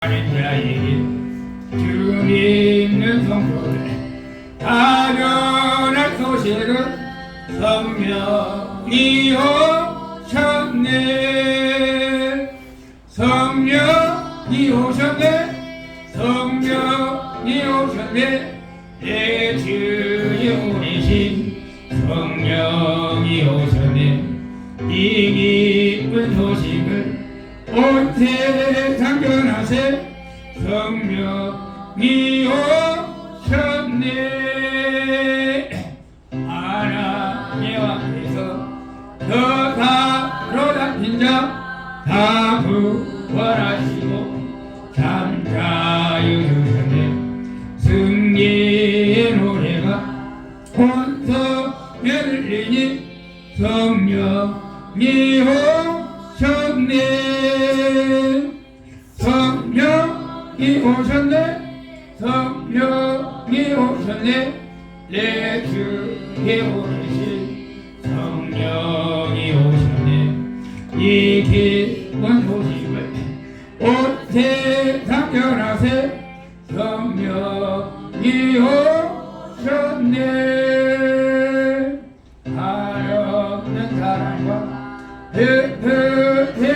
자에게 주님은 성도를 다변할 소식을 성령이 오셨네. 성령이 오셨네. 성령이 오셨네. 내 주의 오리신 성령이 오셨네. 이 기쁜 소식을 온 세상 전하세. 성령이 오셨네. 하나님 앞에서 더 사로잡힌 자 다 부활하시고 잠자유 주셨네. 승리의 노래가 온 성에 들리니 성령이 오셨네. 성령이 오셨네. 성령이 오셨네. 내 주의 오르신 성령이 오셨네. 이 기쁜 소식을 온 세상 전하세. 성령이 오셨네. 한없는 사랑과 뜻을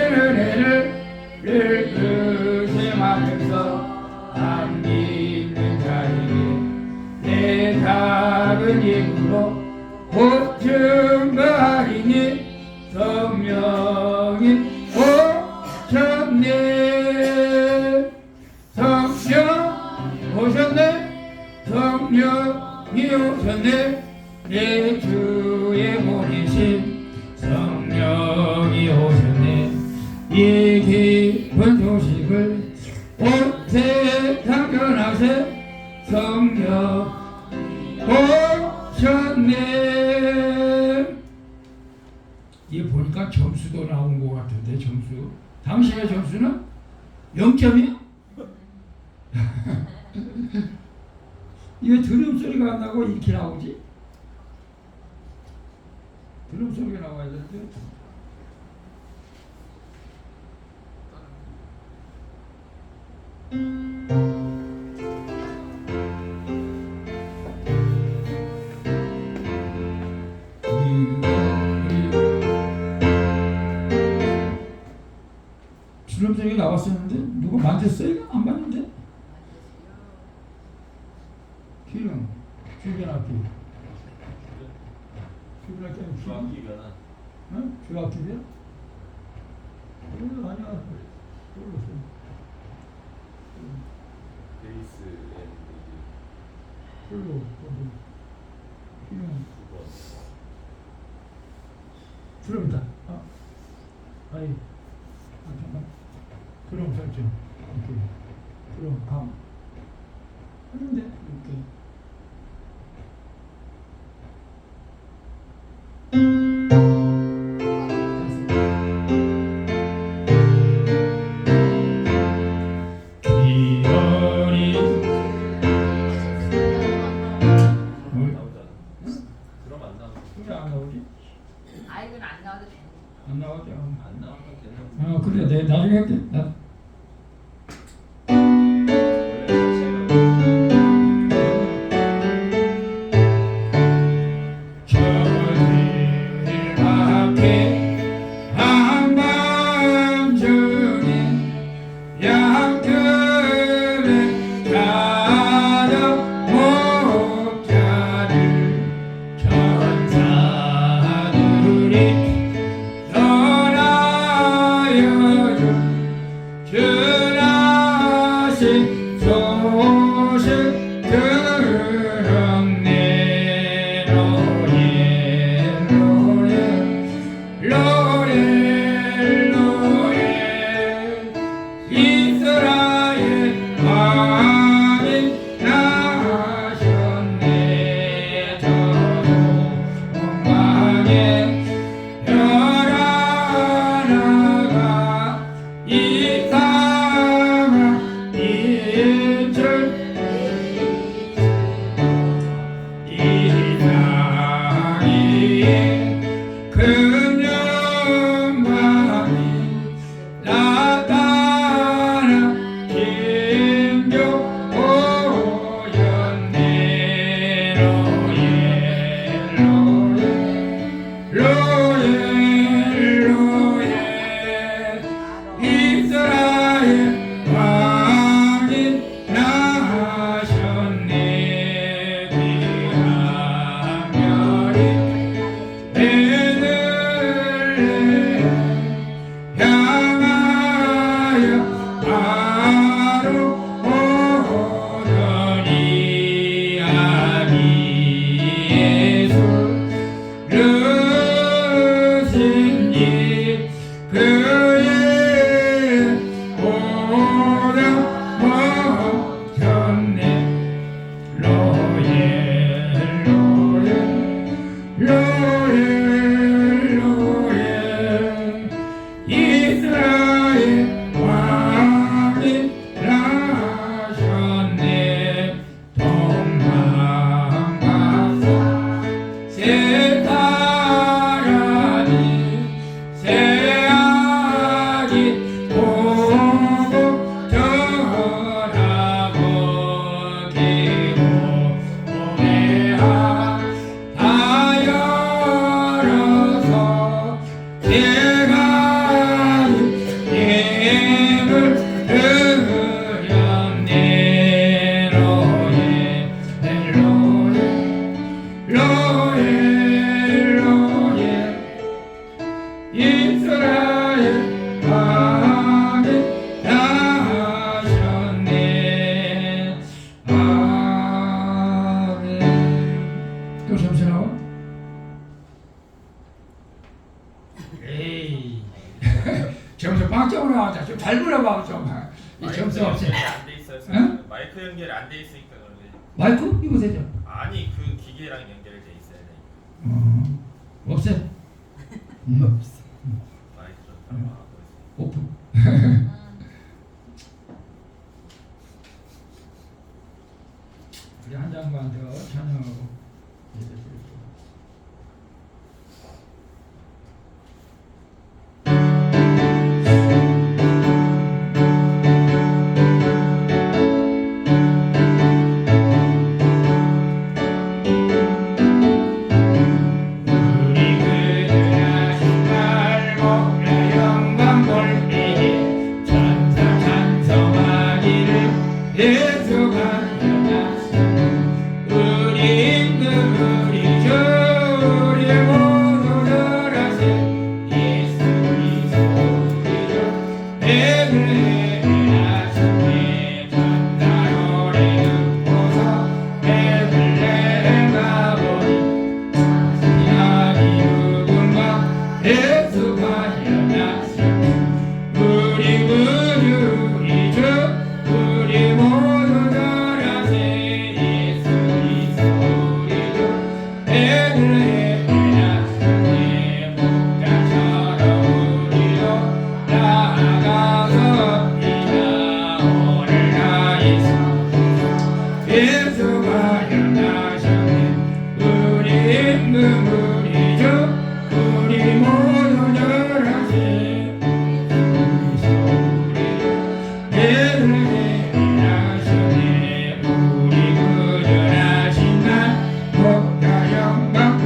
은혜를 의심하면서 안 믿는 자에게 내 작은 힘으로 곧 증거하리니 성령이 오셨네. 성령 오셨네. 성령이 오셨네. 내 주의 보내신 성령이 오셨네. 이 기쁜 소식을 온 세상 전하세. 성령 오셨네. 이게 보니까 점수도 나온 것 같은데, 점수. 당신의 점수는 0점이야? 이게 드럼 소리가 안 나고 이렇게 나오지? 드럼 소리가 나와야 되는데. 드럼소리 나왔었는데 누가 만졌어요? 안 봤는데? 기름, 주변악기. 주변악기 아니고 주악기변화. 응? 주악기변? 아니야. 모르겠어. 베이스에 별로. 기름. 드럼이다. 아니. 잠깐. 드럼 설정. 이렇게. 드럼 감. 하는데 이렇게. 그래, 내 나중에 할게. 오더니 아기 예수 르신지 그의 오다 멈췄네 로엘 로엘 로엘 로엘 이스라엘 왕이 나셨네 동방바다 새바람이 새아기 보고 전하고 기고 오해하 다 열어서 내가 힘을 드렸네 로에 로에 로에 로에 이스라엘 왕이 나셨네 아멘. 또 점수 나와? 에이 점수 빵점으로 나왔다. 좀 잘 불러봐 좀. 이 점수 없이. 안돼 있어요. 응? 마이크 연결이 안 돼 있으니까 그런데. 마이크 이거 되죠? 아니 그 기계랑 연결돼 있어야 돼. 없애. 마이크로 다 오프. 우리 한 장만 더 찬양하고 예배 드릴게요. 우리 그들 하신 날 목라 영광 볼때에 천사 찬송하기를 예수가 일어나시니 우리 임금 우리 주 우리 모두 절하세 예수 그리스도 우리 주 베들레헴에 나시네 전달 노래 듣고서 베들레헴 가보니 이야기 누군가 예수가 일어나시니 우리 구주 우리 주 우리 모두 절하세 예수 그리스도 우리 주 베들레헴에 나시네 목자처럼 우리도 나아가서 이자 오늘 나이서 예수가 일어나셨네 우리 임금 우리 주 우리 모두 절하세 베들레헴에 나셨네 우리 구원하신 날 목자 영광 볼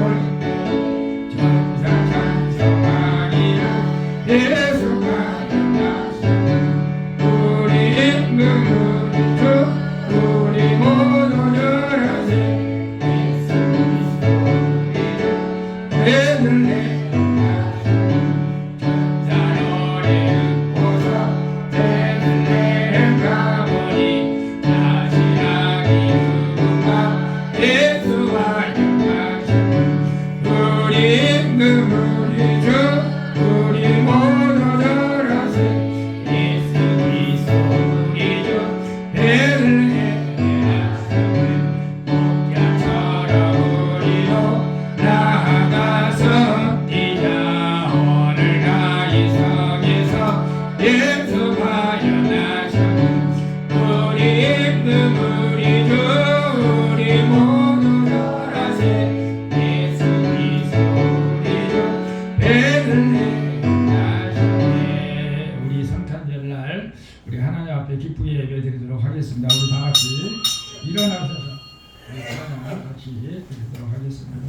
천사 찬송하기를 예수가 일어나셨네 우리 임금 우리 주 우리 모두 절하세 예수 그리스도 베들레헴 나셨네 천사 노래 듣고서 베들레헴 가보니 나시라기 누군가 예수가 일어나셨네 우리 임금 우리 주 우리 모두 절하세 예수 그리스도 우리 주 베들레헴에 나셨네 목자처럼 우리도 나아가서 뛰자 오늘 나이 성에서 예수가 일어나셨네 우리 임금 우리 주 우리 모두 절하세 예수 그리스도 우리 주 베들레헴 나셨네 우리 성탄절날 우리 하나님 앞에 기쁘게 예배드리도록 하겠습니다. 우리 다 같이 일어나셔서 우리 찬양 같이 드리도록 하겠습니다.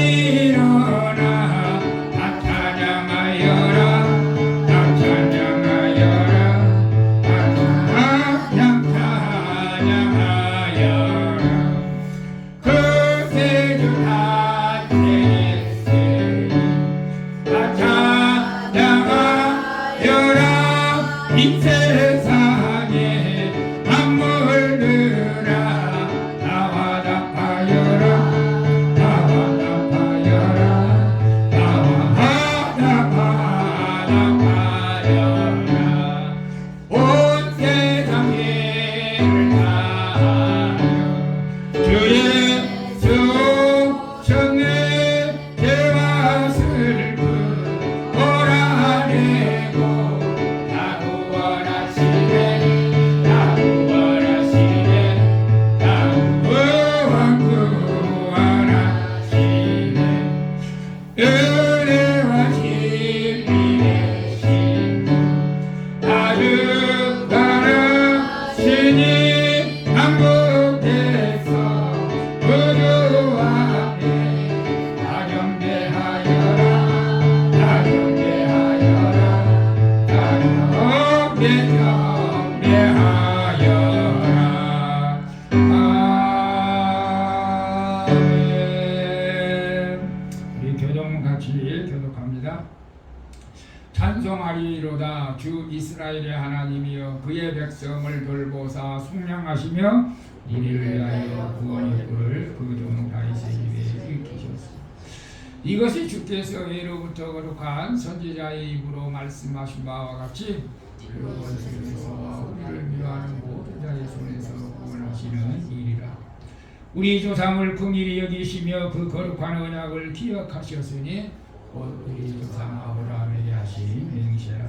일어나 다 찬양하여라 세상에 만물들아 나와 답하여라 나와 답하여라 나와 답하여라 온 세상에 다하여 주 예수 정의 죄와 슬픔 몰아내고 나 구원하시네 나 구원하시네 나 구원하시네 은혜와 진리의 신부 아득하시니 한국에서 구주 앞에 나경배하여라 나경배하여라 나경배하여라 아멘. 우리 교동 같이 교독합니다. 찬송하리로다 주 이스라엘의 하나님이여 그의 백성을 돌보사 속량하시며 이를 위하여 구원의 꿀을 그종 다윗의 입에 일으키셨습니다. 이것이 주께서 예로부터 거룩한 선지자의 입으로 말씀하신 바와 같이 그 원수에서 우리를 미워하는 모든 자의 손에서 구원하시는 일이라. 우리 조상을 긍휼히 여기시며 그 거룩한 언약을 기억하셨으니 곧 우리 조상 아브라함에게 하신 맹세라.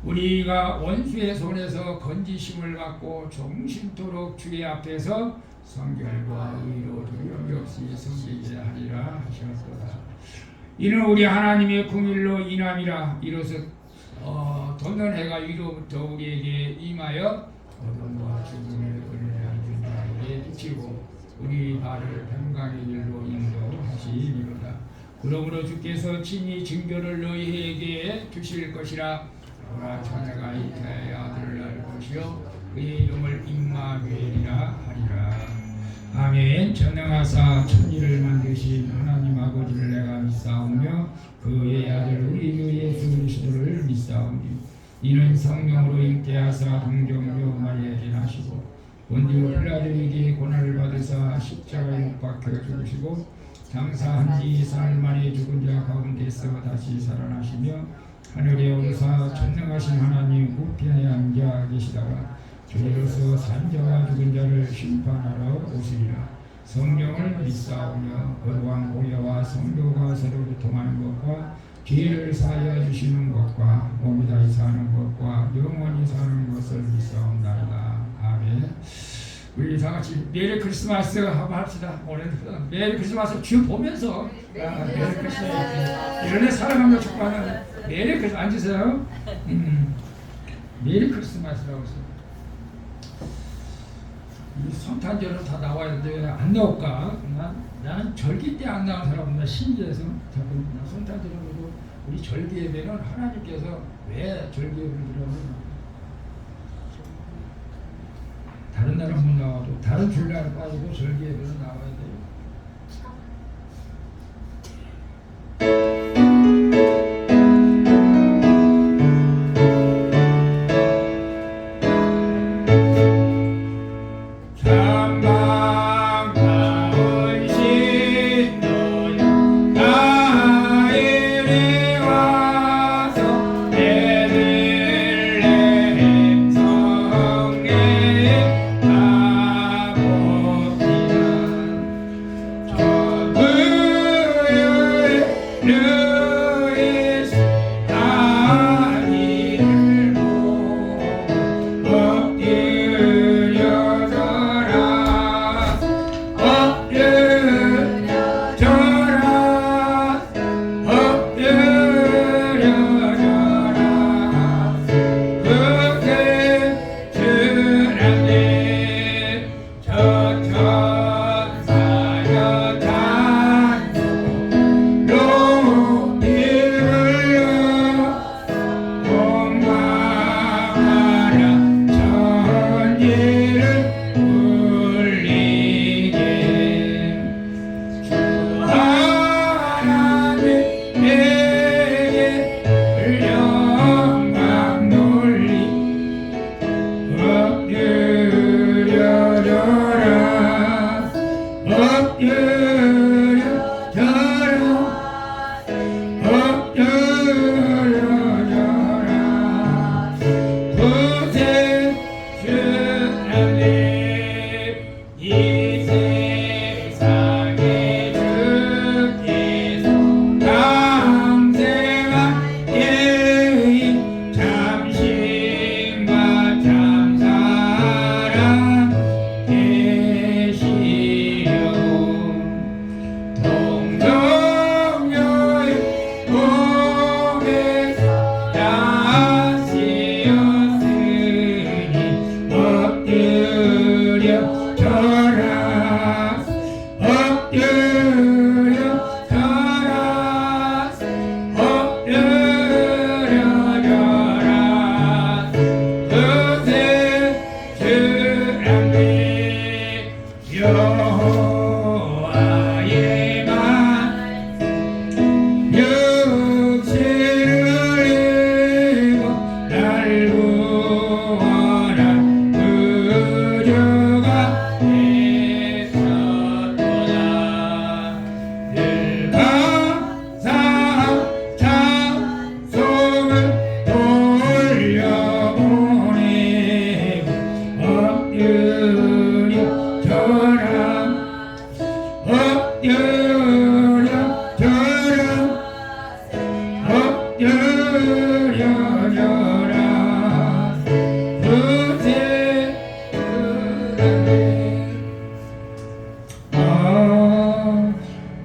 우리가 원수의 손에서 건지심을 받고 종신토록 주의 앞에서 성결과 의로 두려움 없이 섬기게 하리라 하셨도다. 이는 우리 하나님의 긍휼로 인함이라. 이로써 돋는 해가 위로부터 우리에게 임하여 어둠과 죽음의 은혜를 준 자에게 비치고 우리 발을 평강의 길로 인도하시리로다. 그러므로 주께서 친히 징조를 너희에게 주실 것이라. 오라 자네가 이태의 아들을 낳을 것이요 그의 이름을 임마누엘이라 하리라. 아멘. 전능하사 천지를 만드신 하나님 아버지를 내가 믿사오며 그의 아들 우리 주 예수 그리스도를 믿사오니 이는 성령으로 잉태하사 동정녀 마리아에게 나시고 본디오 필라도에게 고난을 받으사 십자가에 못 박혀 죽으시고 장사한 지 사흘 만에 죽은 자 가운데서 다시 살아나시며 하늘에 오르사 전능하신 하나님 우편에 앉아 계시다가 주로서 산자와 죽은 자를 심판하러 오시리라. 성령을 믿사오며 거룩한 보혈과 성도가 서로 교통하는 것과 죄를 사하여 주시는 것과 몸이 다시 사는 것과 영원히 사는 것을 믿사옵나이다. 아멘. 우리 다 같이 메리 크리스마스 한번 합시다. 오늘 메리 크리스마스 주 보면서 메리 크리스마스 이런 애 사랑하며 축복하는 메리 크리스마스 앉으세요. 메리 크리스마스라고 했어요. 이 성탄절은 다 나와야 돼. 안 나올까? 나는 절기 때 안 나온 사람은 신기해서 자꾸 성탄절은 우리 절기 예배는 하나님께서 왜 절기 예배를 드려요? 다른 날은 못 나와도 다른 주일날 빠지고 절기 예배는 나와야 돼요. 드려져라 그대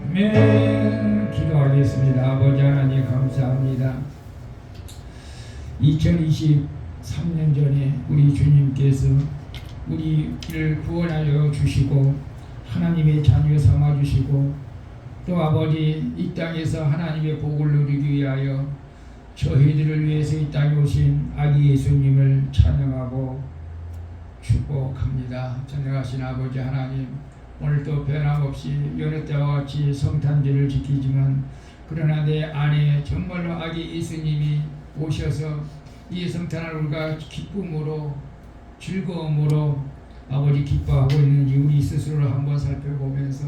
아멘. 기도하겠습니다. 아버지 하나님 감사합니다. 2023년 전에 우리 주님께서 우리를 구원하여 주시고 하나님의 자녀 삼아 주시고 또 아버지 이 땅에서 하나님의 복을 누리기 위하여 저희들을 위해서 이 땅에 오신 아기 예수님을 찬양하고 축복합니다. 전능하신 아버지 하나님, 오늘도 변함없이 여느 때와 같이 성탄절을 지키지만 그러나 내 안에 정말로 아기 예수님이 오셔서 이 성탄을 우리가 기쁨으로 즐거움으로 아버지 기뻐하고 있는지 우리 스스로를 한번 살펴보면서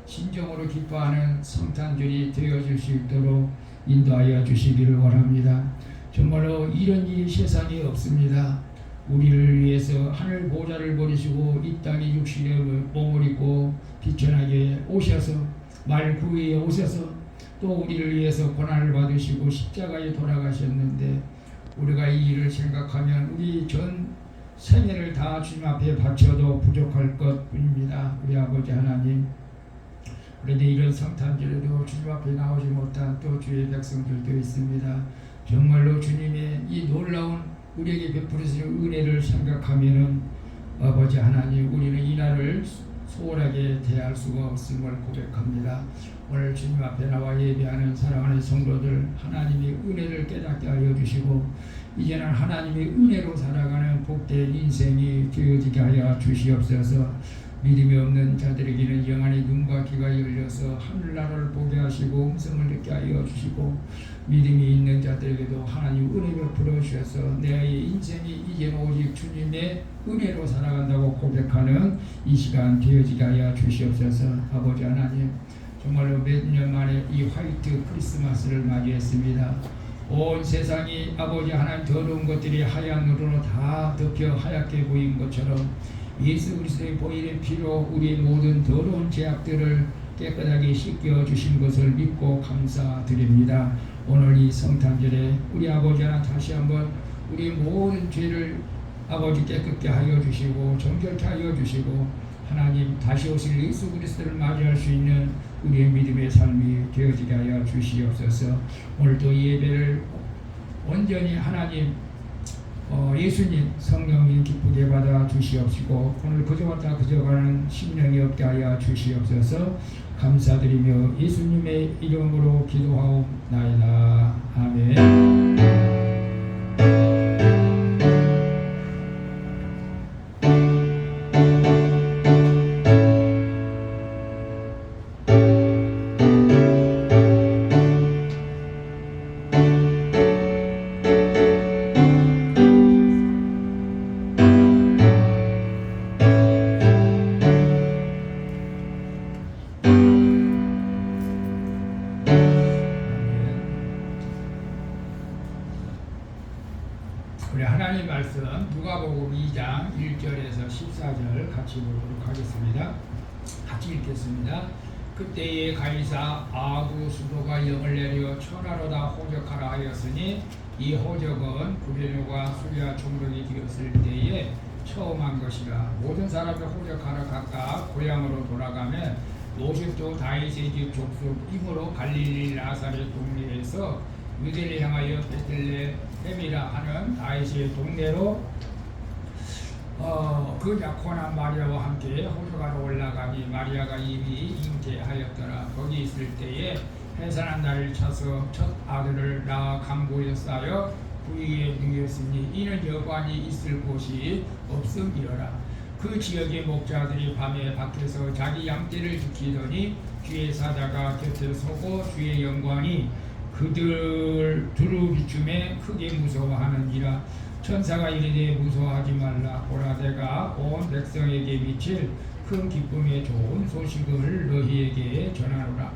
진정으로 기뻐하는 성탄절이 되어질 수 있도록 인도하여 주시기를 원합니다. 정말로 이런 일이 세상에 없습니다. 우리를 위해서 하늘 보좌를 버리시고 이 땅에 육신의 몸을 입고 비천하게 오셔서 말구위에 오셔서 또 우리를 위해서 고난을 받으시고 십자가에 돌아가셨는데 우리가 이 일을 생각하면 우리 전 생애를 다 주님 앞에 바쳐도 부족할 것뿐입니다. 우리 아버지 하나님, 그런데 이런 성탄절에도 주님 앞에 나오지 못한 또 주의 백성들도 있습니다. 정말로 주님의 이 놀라운 우리에게 베풀으시는 은혜를 생각하면은 아버지 하나님, 우리는 이 날을 소홀하게 대할 수가 없음을 고백합니다. 오늘 주님 앞에 나와 예배하는 사랑하는 성도들, 하나님의 은혜를 깨닫게 하여 주시고 이제는 하나님의 은혜로 살아가는 복된 인생이 되어지게 하여 주시옵소서. 믿음이 없는 자들에게는 영안의 눈과 귀가 열려서 하늘나라를 보게 하시고 음성을 듣게 하여 주시고 믿음이 있는 자들에게도 하나님 은혜 베풀어 주셔서 내 인생이 이제는 오직 주님의 은혜로 살아간다고 고백하는 이 시간 되어지게 하여 주시옵소서. 아버지 하나님, 정말로 몇 년 만에 이 화이트 크리스마스를 맞이했습니다. 온 세상이 아버지 하나님 더러운 것들이 하얀 눈으로 다 덮여 하얗게 보인 것처럼 예수 그리스도의 보혈의 피로 우리의 모든 더러운 죄악들을 깨끗하게 씻겨 주신 것을 믿고 감사드립니다. 오늘 이 성탄절에 우리 아버지 하나 다시 한번 우리의 모든 죄를 아버지 깨끗게 하여 주시고 정결케 하여 주시고 하나님 다시 오실 예수 그리스도를 맞이할 수 있는 우리의 믿음의 삶이 되어지게 하여 주시옵소서. 오늘도 예배를 온전히 하나님 예수님 성령님 기쁘게 받아 주시옵시고 오늘 그저 왔다 그저 가는 심령이 없게 하여 주시옵소서. 감사드리며 예수님의 이름으로 기도하옵나이다. 아멘. 우리 하나님 말씀 누가복음 2장 1절에서 14절 같이 보도록 하겠습니다. 같이 읽겠습니다. 그때에 가이사 아구 수도가 영을 내려 천하로다 호적하라 하였으니 이 호적은 구레뇨가 수리아 총독이 되었을 때에 처음 한 것이라. 모든 사람이 호적하러 각각 고향으로 돌아가면 요셉도 다윗의 집 족속이므로 갈릴리 나사렛 동네에서 유대를 향하여 베들레헴이라 하는 다윗의 동네로 그 약혼한 마리아와 함께 호적하러 올라가니 마리아가 이미 잉태하였더라. 거기 있을 때에 해산한 날을 차서 첫 아들을 낳아 강고에 쌓여 부위에 누였으니 이는 여관이 있을 곳이 없음이어라. 그 지역의 목자들이 밤에 밖에서 자기 양떼를 지키더니 주의 사자가 곁에 서고 주의 영광이 그들 두루 비춤에 크게 무서워하는지라. 천사가 이르되 무서워하지 말라. 보라 내가 온 백성에게 미칠 큰 기쁨의 좋은 소식을 너희에게 전하노라.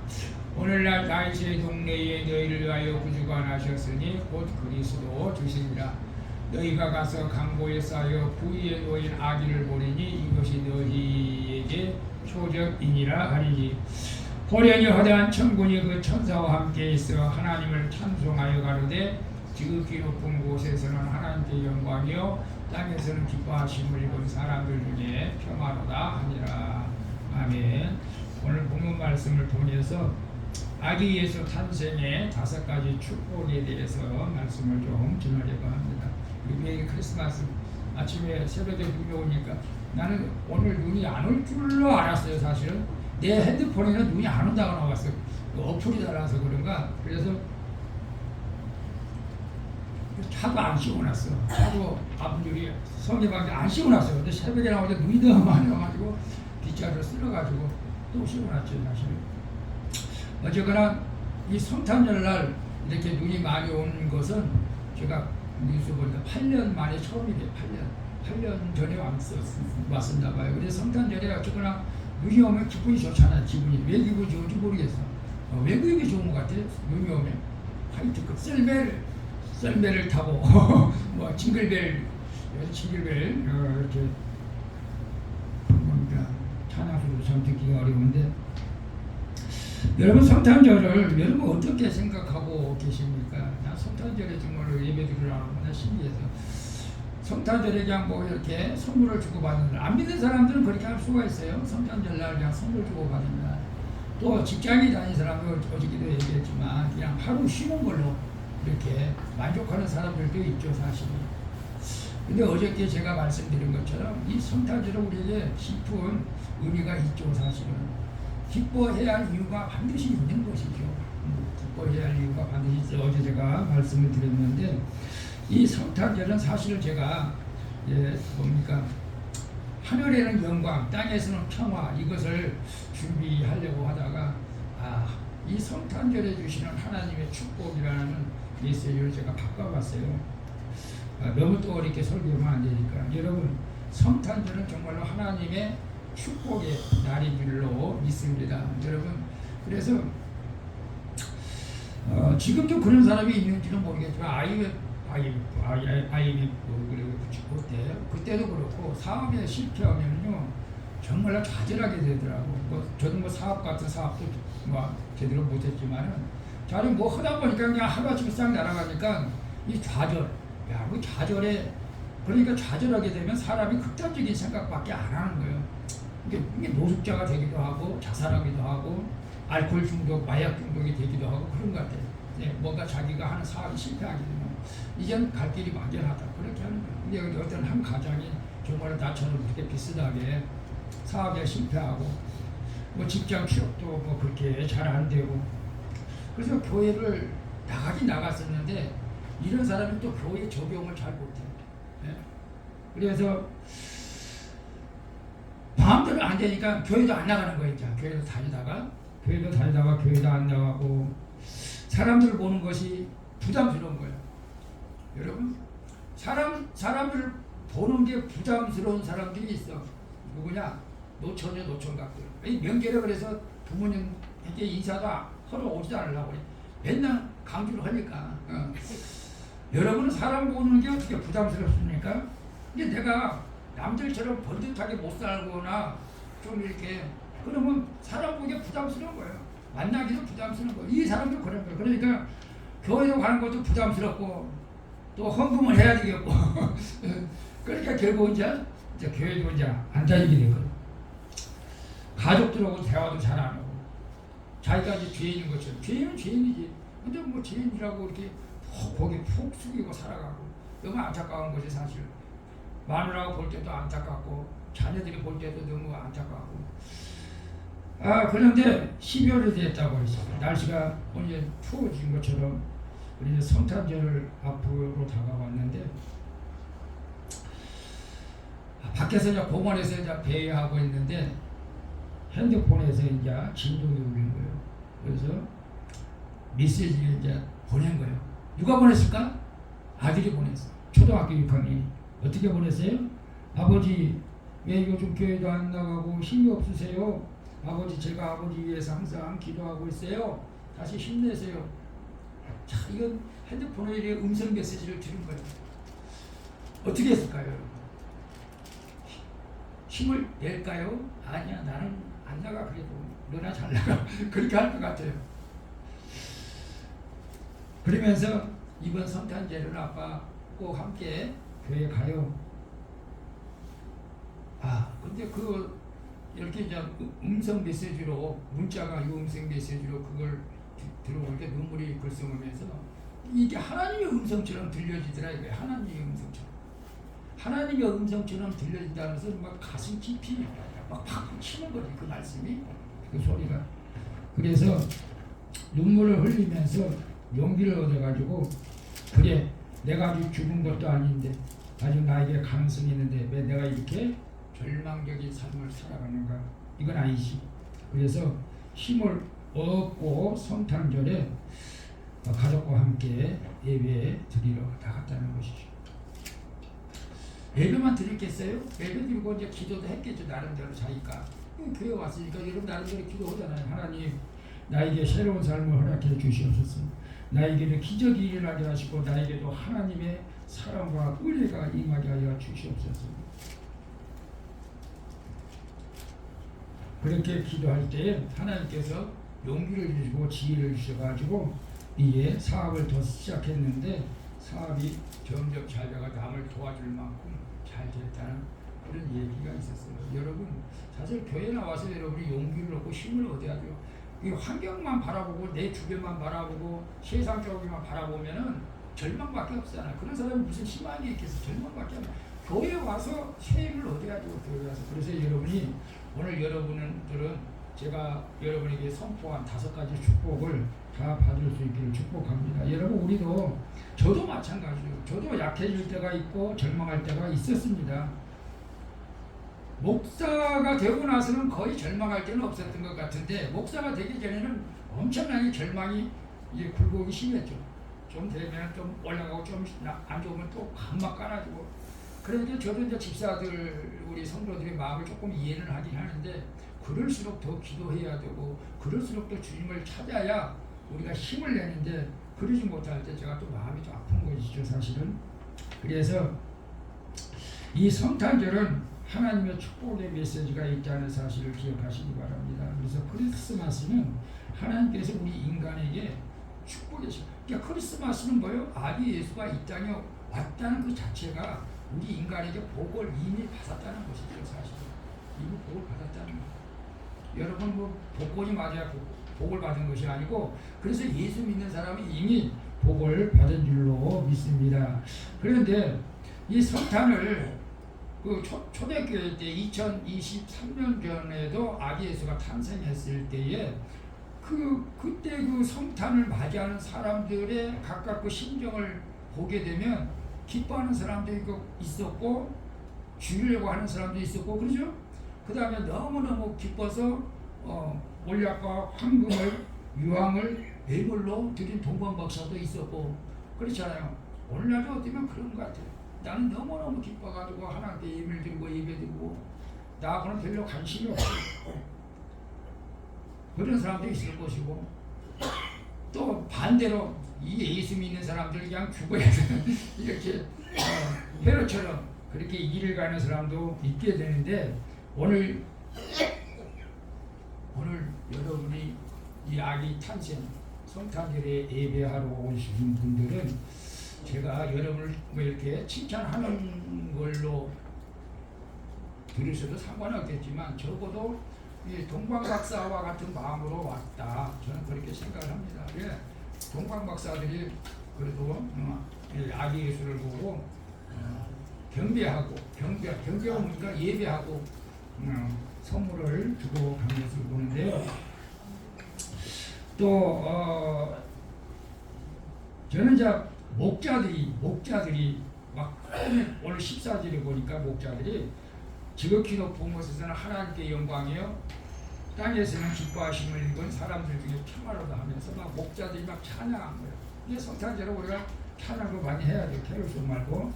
오늘날 다윗의 동네에 너희를 위하여 구주가 나셨으니 곧 그리스도 주시니라. 너희가 가서 강고에 쌓여 부위에 놓인 아기를 보리니 이것이 너희에게 표적이니라 하리니. 호련히 허대한 천군이 그 천사와 함께 있어 하나님을 찬송하여 가로되 지극히 높은 곳에서는 하나님께 영광이요 땅에서는 기뻐하심을 입은 사람들 중에 평화로다 하니라. 아멘. 오늘 본문 말씀을 통해서 아기 예수 탄생의 5가지 축복에 대해서 말씀을 좀 전하려고 합니다. 우리 크리스마스 아침에 새벽에 눈이 오니까 나는 오늘 눈이 안 올 줄로 알았어요. 사실은 내 핸드폰에는 눈이 안 온다고 나왔어요. 어플이 달아서 그런가. 그래서 차도 안 씌워놨어. 차도 앞유리 성에밖에 안 씌워놨어요. 근데 새벽에 나오자 눈이 너무 많이 와가지고 빗자루를 쓸어가지고 또 씌워놨죠. 사실 어쨌거나 이 성탄절날 이렇게 눈이 많이 오는 것은 제가 뉴스 보니까 8년 만에 처음이래요. 8년 전에 왔었나 봐요. 그래서 성탄절에 어쨌거나 눈이 오면 기분이 좋잖아요. 기분이 왜 기분이 좋은지 모르겠어. 왜 기분이 좋은 것 같아요? 눈이 오면 화이트급 셀벨을 타고 뭐 징글벨 이렇게 뭡니까 찬양소도 참 듣기가 어려운데 여러분 성탄절을 여러분 어떻게 생각하고 계십니까? 나 성탄절에 정말로 예배드리려고 신기해서 성탄절에 그냥 뭐 이렇게 선물을 주고 받는 날. 안 믿는 사람들은 그렇게 할 수가 있어요. 성탄절날 그냥 선물 주고 받는 날. 또 직장에 다니는 사람들 어저께도 얘기했지만 그냥 하루 쉬는 걸로 이렇게 만족하는 사람들도 있죠. 사실은. 근데 어저께 제가 말씀드린 것처럼 이 성탄절은 우리에게 깊은 의미가 있죠. 사실은. 기뻐해야 할 이유가 반드시 있는 것이죠. 기뻐해야 할 이유가 반드시 있어요. 어제 제가 말씀을 드렸는데 이 성탄절은 사실은 제가 뭡니까 하늘에는 영광 땅에서는 평화 이것을 준비하려고 하다가 이 성탄절에 주시는 하나님의 축복이라는 메시지를 제가 바꿔봤어요. 너무 또 이렇게 설교하면 안 되니까 여러분 성탄절은 정말로 하나님의 축복의 날인 줄로 믿습니다. 여러분 그래서 지금도 그런 사람이 있는지는 모르겠지만 IMF 그때도 그렇고 사업에 실패하면요 정말로 좌절하게 되더라고. 저도 뭐 사업 같은 사업도 뭐 제대로 못했지만은 자주 뭐 하다 보니까 그냥 하루아침에 싹 날아가니까 이 좌절, 그 좌절에 그러니까 좌절하게 되면 사람이 극단적인 생각밖에 안 하는 거예요. 이게 노숙자가 되기도 하고 자살하기도 하고 알코올 중독, 마약 중독이 되기도 하고 그런 것 같아요. 뭔가 자기가 하는 사업이 실패하게 되면 이제는 갈 길이 막연하다 그렇게 하는 거예요. 근데 여기 어떤 한 가장이 정말 나처럼 그렇게 비슷하게 사업에 실패하고 뭐 직장 취업도 뭐 그렇게 잘 안 되고 그래서 교회를 나가긴 나갔었는데 이런 사람이 또 교회 적용을 잘 못해요. 그래서 마음대로 안 되니까 교회도 안 나가는 거예요. 교회도 다니다가 교회도 안 나가고 사람들 보는 것이 부담스러운 거예요. 여러분 사람들 보는 게 부담스러운 사람들이 있어. 누구냐? 노처녀 노총각들. 명절에 그래서 부모님에게 인사도 하러 오지도 않으려고 그래. 맨날 강조를 하니까. 여러분은 사람 보는 게 어떻게 부담스럽습니까? 근데 내가 남들처럼 번듯하게 못 살거나 좀 이렇게 그러면 사람 보기에 부담스러운 거예요. 만나기도 부담스러운 거예요. 이 사람도 그런 거예요. 그러니까 교회로 가는 것도 부담스럽고 또 헌금을 해야 되겠고 그러니까 결국 이제 교회도 이제 안 다니게 되거든요. 가족들하고 대화도 잘 안 하고 자기가 이제 죄인인 것처럼 죄인은 죄인이지. 근데 뭐 죄인이라고 이렇게 고개 푹 숙이고 살아가고 너무 안타까운 거지 사실. 마누라가 볼 때도 안타깝고 자녀들이 볼 때도 너무 안타깝고 그런데 12월이 됐다고 했어요. 날씨가 오늘 추워진 것처럼 우리 성탄절 앞으로 다가왔는데 밖에서 이제 공원에서 이제 배회하고 있는데 핸드폰에서 이제 진동이 울린 거예요. 그래서 메시지를 이제 보낸 거예요. 누가 보냈을까? 아들이 보냈어. 초등학교 6학년이. 어떻게 보냈어요? 아버지 왜 요즘 교회도 안 나가고 힘이 없으세요? 아버지 제가 아버지 위해서 항상 기도하고 있어요. 다시 힘내세요. 자, 이건 핸드폰에 음성 메시지를 들은 거예요. 어떻게 했을까요, 여러분? 힘을 낼까요? 아니야, 나는 안 나가 그래도 너나 잘 나가 그렇게 할 것 같아요. 그러면서 이번 성탄절은 아빠 꼭 함께 교회 가요. 근데 이렇게 이제 음성 메시지로 문자가 이 음성 메시지로 그걸 들어보니까 눈물이 글썽이면서 이게 하나님의 음성처럼 들려지더라 이거예요. 하나님의 음성처럼. 하나님의 음성처럼 들려진다면서 막 가슴 깊이 막 팍 치는 거지 그 말씀이 그 소리가. 그래서 눈물을 흘리면서 용기를 얻어가지고 그래 내가 아직 죽은 것도 아닌데 아직 나에게 가능성이 있는데 왜 내가 이렇게 절망적인 삶을 살아가는가 이건 아니지. 그래서 힘을 얻고 성탄절에 가족과 함께 예배 드리러 나갔다는 것이죠. 예배만 드렸겠어요? 예배 드리고 이제 기도도 했겠죠. 나름대로 자기가 교회 왔으니까 여러분 나름대로 기도하잖아요. 하나님 나에게 새로운 삶을 허락해 주시옵소서. 나에게도 기적이 일어나게 하시고 나에게도 하나님의 사랑과 은혜가 임하게 하여 주시옵소서. 그렇게 기도할 때 하나님께서 용기를 주시고 지혜를 주셔가지고 이에 사업을 더 시작했는데 사업이 점점 잘 돼가 남을 도와줄 만큼 잘 됐다는 그런 얘기가 있었어요. 여러분 사실 교회 나와서 여러분이 용기를 얻고 힘을 얻어야죠. 이 환경만 바라보고 내 주변만 바라보고 세상적으로만 바라보면은 절망밖에 없잖아요. 그런 사람이 무슨 희망이 있겠어. 절망밖에 없잖아요. 교회 와서 힘을 얻어야죠. 교회 와서. 그래서 여러분이 오늘 여러분들은 제가 여러분에게 선포한 5가지 축복을 다 받을 수 있기를 축복합니다. 여러분 우리도 저도 마찬가지예요. 저도 약해질 때가 있고 절망할 때가 있었습니다. 목사가 되고 나서는 거의 절망할 때는 없었던 것 같은데 목사가 되기 전에는 엄청나게 절망이 이제 굴곡이 심했죠. 좀 되면 좀 올라가고 좀 안 좋으면 또 한막 깔아주고. 그러니까 저도 이제 집사들 우리 성도들의 마음을 조금 이해를 하긴 하는데 그럴수록 더 기도해야 되고 그럴수록 더 주님을 찾아야 우리가 힘을 내는데 그러지 못할 때 제가 또 마음이 좀 아픈 것이죠 사실은. 그래서 이 성탄절은 하나님의 축복의 메시지가 있다는 사실을 기억하시기 바랍니다. 그래서 크리스마스는 하나님께서 우리 인간에게 축복의 시간. 그러니까 크리스마스는 뭐예요? 아기 예수가 이 땅에 왔다는 그 자체가 우리 인간에게 복을 이미 받았다는 것이죠. 사실 이미 복을 받았다는 거. 여러분 뭐 복권이 맞아야 복을 받은 것이 아니고 그래서 예수 믿는 사람이 이미 복을 받은 줄로 믿습니다. 그런데 이 성탄을 그 초대교회 때 2023년 전에도 아기 예수가 탄생했을 때에 그때 그 성탄을 맞이하는 사람들의 각각 그 심정을 보게 되면 기뻐하는 사람도 있었고 죽이려고 하는 사람도 있었고 그러죠. 그 다음에 너무너무 기뻐서 올약과 황금을 유황을 예물로 드린 동방박사도 있었고 그렇잖아요. 오늘날도 어쩌면 그런 것 같아요. 나는 너무너무 기뻐가지고 하나님께 예물 드리고 예배드리고 나하고는 별로 관심이 없어요. 그런 사람도 있을 것이고 또 반대로 이 예수 믿는 사람들 그냥 죽어야 되는 이렇게 회로처럼 그렇게 일을 가는 사람도 있게 되는데 오늘 여러분이 이 아기 탄생 성탄절에 예배하러 오신 분들은 제가 여러분을 뭐 이렇게 칭찬하는 걸로 들으셔도 상관은 없겠지만 적어도 이 동방박사와 같은 마음으로 왔다. 저는 그렇게 생각을 합니다. 예, 동방박사들이 그래도 아기 예수를 보고 경배하고 뭐니까 예배하고 선물을 주고 간 것을 보는데요. 또 저는 이제 목자들이 막 오늘 14절에 보니까 목자들이 지극히 높은 곳에서는 하나님께 영광이요 땅에서는 기뻐하심을 입은 사람들 중에 평화로다 하면서 막 목자들이 막 찬양한 거예요. 이게 성탄절에 우리가 찬양을 많이 해야 돼요. 캐롤송 말고.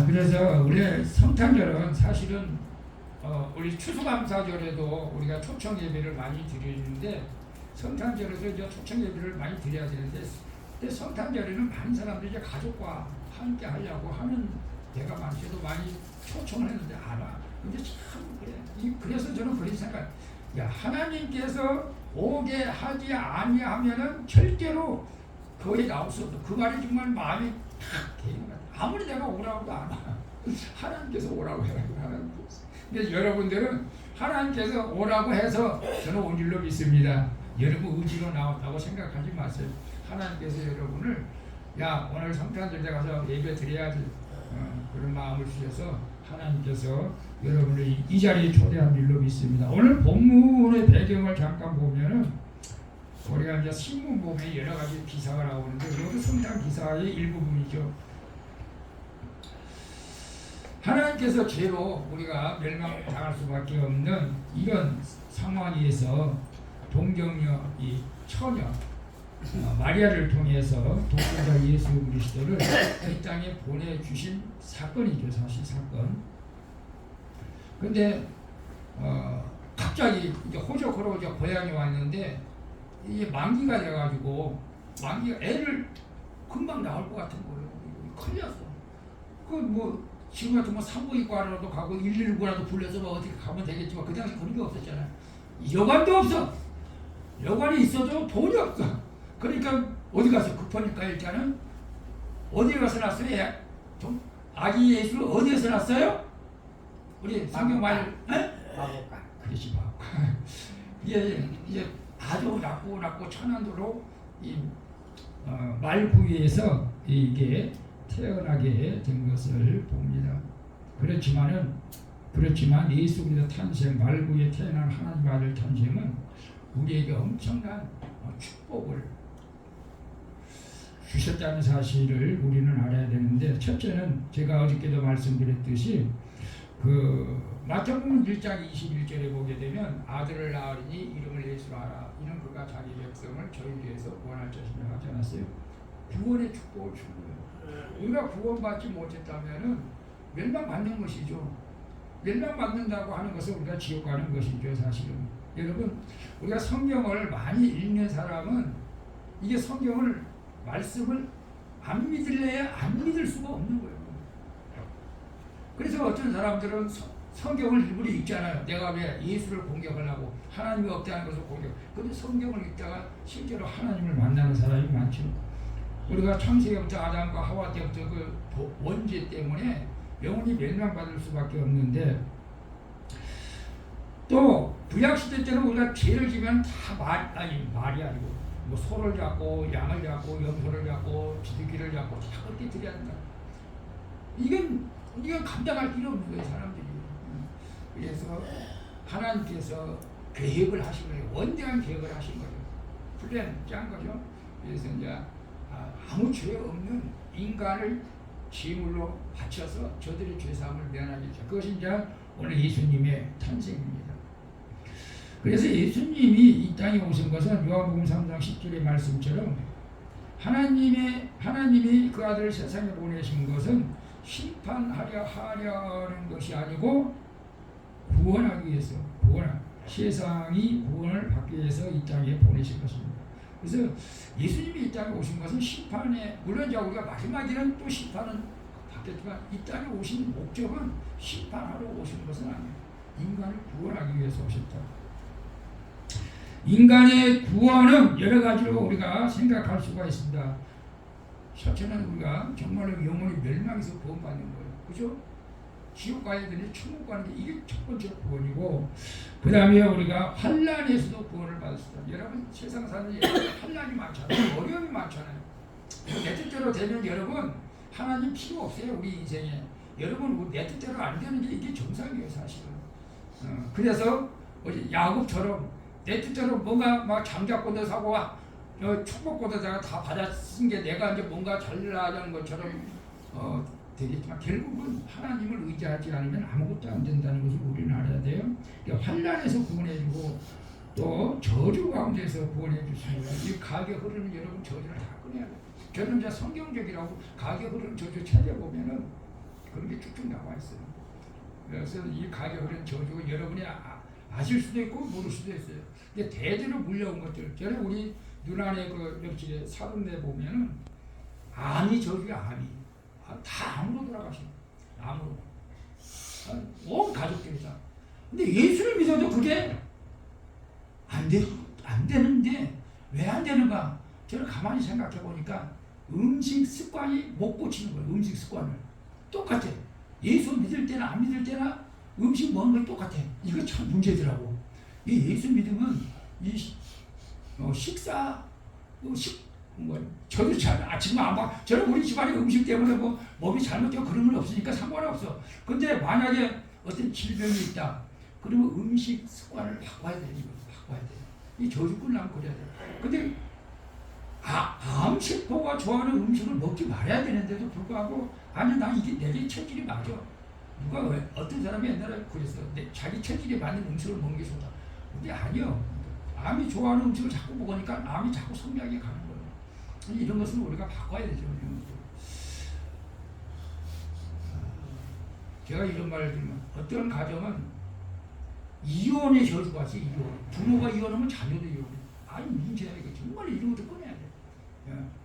그래서 우리 성탄절은 사실은 우리 추수감사절에도 우리가 초청 예배를 많이 드리는데 성탄절에도 이제 초청 예배를 많이 드려야 되는데 성탄절에는 많은 사람들이 이제 가족과 함께 하려고 하는 내가 많게도 많이 초청을 했는데 안 와. 근데 참 그래. 그래서 저는 그런 생각. 야 하나님께서 오게 하지 아니하면은 절대로 거의 나올 수 없어. 그 말이 정말 마음이 탁 개인 같아. 아무리 내가 오라고도 안 와. 하나님께서 오라고 해라고 하나님께서. 근데 여러분들은 하나님께서 오라고 해서 저는 온 줄로 믿습니다. 여러분 의지로 나왔다고 생각하지 마세요. 하나님께서 여러분을 야 오늘 성탄절에 가서 예배 드려야지 그런 마음을 주셔서 하나님께서 여러분을 이 자리에 초대한 줄로 믿습니다. 오늘 본문의 배경을 잠깐 보면은 우리가 이제 신문 보면 여러 가지 기사가 나오는데 이것도 성탄 기사의 일부분이죠. 하나님께서 죄로 우리가 멸망당할 수밖에 없는 이런 상황에서 동정녀 이 처녀 마리아를 통해서 독생자 예수 그리스도를 이 땅에 보내주신 사건이죠. 사실 사건. 근데 갑자기 이제 호적으로 이제 고향에 왔는데 이게 만기가 돼가지고 만기가 애를 금방 나올 것 같은 거예요. 걸렸어. 그 뭐 지금 같은 뭐 산부인과라도 가고 119라도 불러서 뭐 어떻게 가면 되겠지만 그 당시 그런 게 없었잖아요. 여관도 없어. 여관이 있어도 돈이 없어. 그러니까 어디 가서 급하니까 일단은 어디에 가서 났어요? 아기 예수를 어디에서 났어요? 우리 성경 말 마법관. 그렇지 마법관. 이제 아주 낮고 천안도로 이 말구이에서 이게 태어나게 된 것을 봅니다. 그렇지만 예수 그리스도 탄생 말구이에 태어난 하나님 아들 탄생은 우리에게 엄청난 축복을 주셨다는 사실을 우리는 알아야 되는데 첫째는 제가 어저께도 말씀드렸듯이 그 마태복음 1장 21절에 보게 되면 아들을 낳으리니 이름을 예수라 하라. 이는 그가 자기 백성을 저희 위해서 구원할 것이라 하지 않았어요? 구원의 축복을 준 거예요. 우리가 구원받지 못했다면 멸망받는 것이죠. 멸망받는다고 하는 것은 우리가 지옥 가는 것이죠. 사실은 여러분 우리가 성경을 많이 읽는 사람은 이게 성경을 말씀을 안 믿을래야 안 믿을 수가 없는 거예요. 그래서 어떤 사람들은 성경을 일부러 읽잖아요. 내가 왜 예수를 공격하려고 하나님이 없다는 것을 공격. 그런데 성경을 읽다가 실제로 하나님을 만나는 사람이 많죠. 우리가 창세기부터 아담과 하와 때부터 그 원죄 때문에 영혼이 멸망받을 수밖에 없는데 또 구약시대 때는 우리가 죄를 지면 다 말이 아니고 뭐 소를 잡고 양을 잡고 염소를 잡고 비둘기를 잡고 다 그렇게 드려야 된다. 이건 감당할 필요 없는 거예요, 사람들이. 그래서 하나님께서 계획을 하신 거예요. 원대한 계획을 하신 거예요. 플랜 짠 거죠. 그래서 이제 아무 죄 없는 인간을 제물로 바쳐서 저들의 죄사함을 면하게 했죠. 그것이 이제 오늘 예수님의 탄생입니다. 그래서 예수님이 이 땅에 오신 것은 요한복음 3장 10절의 말씀처럼 하나님이 그 아들을 세상에 보내신 것은 심판하려는 것이 아니고 구원하기 위해서 세상이 구원을 받기 위해서 이 땅에 보내신 것입니다. 그래서 예수님이 이 땅에 오신 것은 심판에 물론 이제 우리가 마지막에는 또 심판은 받겠지만 이 땅에 오신 목적은 심판하러 오신 것은 아니에요. 인간을 구원하기 위해서 오셨다. 인간의 구원은 여러 가지로 우리가 생각할 수가 있습니다. 첫째는 우리가 정말로 영혼이 멸망해서 구원받는 거예요. 그죠? 지옥 가야 되니 천국 가는 게 이게 첫 번째 구원이고 그 다음에 우리가 환난에서도 구원을 받았습니다. 여러분 세상 사는 환난이 많잖아요. 어려움이 많잖아요. 내 뜻대로 되면 여러분 하나님 필요 없어요. 우리 인생에. 여러분 내 뜻대로 안 되는 게 이게 정상이에요. 사실은. 그래서 야곱처럼 내 뜻대로 뭔가 막 장작고도 사고 축복고도 다 받아 쓴 게 내가 이제 뭔가 잘나가는 것처럼 되겠지만 결국은 하나님을 의지하지 않으면 아무것도 안 된다는 것을 우리는 알아야 돼요. 그러니까 환난에서 구원해주고 또 저주 가운데서 구원해주시는 거예요. 이 가게 흐르는 여러분 저주를 다 끊어야 돼요. 저는 이제 성경적이라고 가게 흐르는 저주 찾아보면은 그런 게 쭉쭉 나와 있어요. 그래서 이 가게 흐르는 저주가 여러분이 아실 수도 있고 모를 수도 있어요. 근데 대대로 물려온 것들. 저는 우리 누나네 그 옆집에 사돈네 보면은 암이 저주야 암이. 다 암으로 돌아가시고 암으로. 온 가족들이 다. 근데 예수를 믿어도 그게 안 되는데 왜 안 되는가? 저는 가만히 생각해 보니까 음식 습관이 못 고치는 거예요. 음식 습관을 똑같아. 예수 믿을 때나 안 믿을 때나 음식 먹는 건 똑같아. 이거 참 문제더라고. 이 예수 믿으면 이 식사 저도 지금 안 봐. 저는 우리 집안의 음식 때문에 뭐 몸이 잘못되고 그런 건 없으니까 상관없어. 근데 만약에 어떤 질병이 있다. 그러면 음식 습관을 바꿔야 돼. 이거 바꿔야 돼. 이 저주꾼 나면 그래야 돼. 근데 암세포가 좋아하는 음식을 먹지 말아야 되는데도 불구하고 아니 나 이게 내 체질이 맞아. 누가 어떤 사람이 옛날에 그랬어. 자기 체질에 맞는 음식을 먹는 게 좋다. 근데 아니요. 암이 좋아하는 음식을 자꾸 먹으니까 암이 자꾸 성장해 가는 거예요. 이런 것은 우리가 바꿔야 되죠. 제가 이런 말을 들으면 어떤 가정은 이혼의 저주가 있어. 이혼. 부모가 이혼하면 자녀도 이혼해. 아니 문제야 이거. 정말 이런 것도 꺼내야 돼.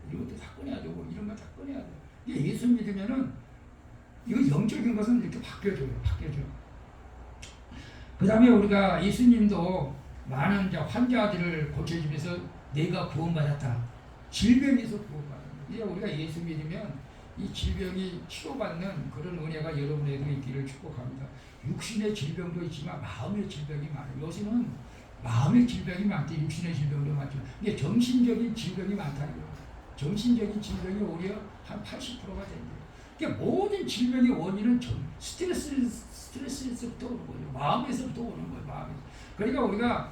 이런 것도 다 꺼내야 되고 이런 거 다 꺼내야 돼. 이게 예수 믿으면은 이거 영적인 것은 이렇게 바뀌어져요. 그 다음에 우리가 예수님도 많은 이제 환자들을 고쳐주면서 내가 구원받았다. 질병에서 구원받았다. 이제 우리가 예수 믿으면 이 질병이 치료받는 그런 은혜가 여러분에게도 있기를 축복합니다. 육신의 질병도 있지만 마음의 질병이 많아요. 요새는 마음의 질병이 많대. 육신의 질병도 많지만 이게 정신적인 질병이 많다는 거예요. 정신적인 질병이 오히려 한 80%가 된대요. 그러니까 모든 질병의 원인은 스트레스에서부터 오는 거예요. 마음에서부터 오는 거예요. 마음에서. 그러니까 우리가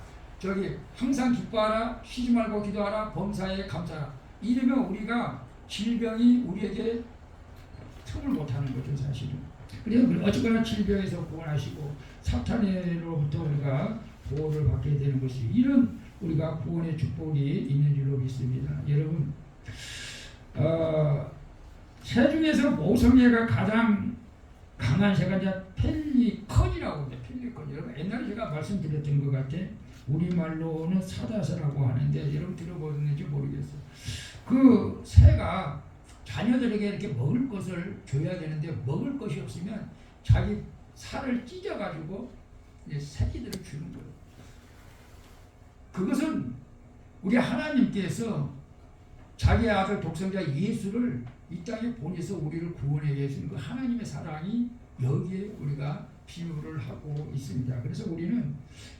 항상 기뻐하라, 쉬지 말고 기도하라, 범사에 감사하라. 이러면 우리가 질병이 우리에게 틈을 못하는 거죠, 사실은. 그래서 어쨌거나 질병에서 구원하시고 사탄으로부터 우리가 보호를 받게 되는 것이 이런 우리가 구원의 축복이 있는 줄로 믿습니다. 여러분, 새 중에서 모성애가 가장 강한 새가 이제 펠리컨이라고 합니다. 펠리컨. 여러분 옛날에 제가 말씀드렸던 것 같아. 우리말로는 사다새라고 하는데 여러분 들어보셨는지 모르겠어요. 그 새가 자녀들에게 이렇게 먹을 것을 줘야 되는데 먹을 것이 없으면 자기 살을 찢어가지고 이제 새끼들을 주는 거예요. 그것은 우리 하나님께서 자기 아들 독생자 예수를 이 땅에 보내서 우리를 구원해 계신 그 하나님의 사랑이 여기에 우리가 비유를 하고 있습니다. 그래서 우리는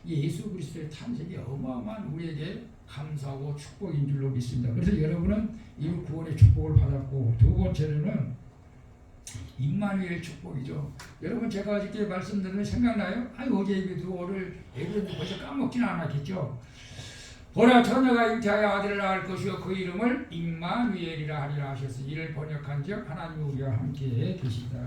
예수 그리스도의 탄생이 어마어마한 우리에게 감사하고 축복인 줄로 믿습니다. 그래서 여러분은 이 구원의 축복을 받았고 두 번째로는 임마누엘 축복이죠. 여러분 제가 어저께 말씀드린 생각나요? 어제 얘기도 오늘 얘기도 벌써 까먹지는 않았겠죠. 보라 처녀가 잉태하여 아들을 낳을 것이요 그 이름을 임마누엘이라 하리라 하셨으니 이를 번역한즉 하나님은 우리와 함께 계시다.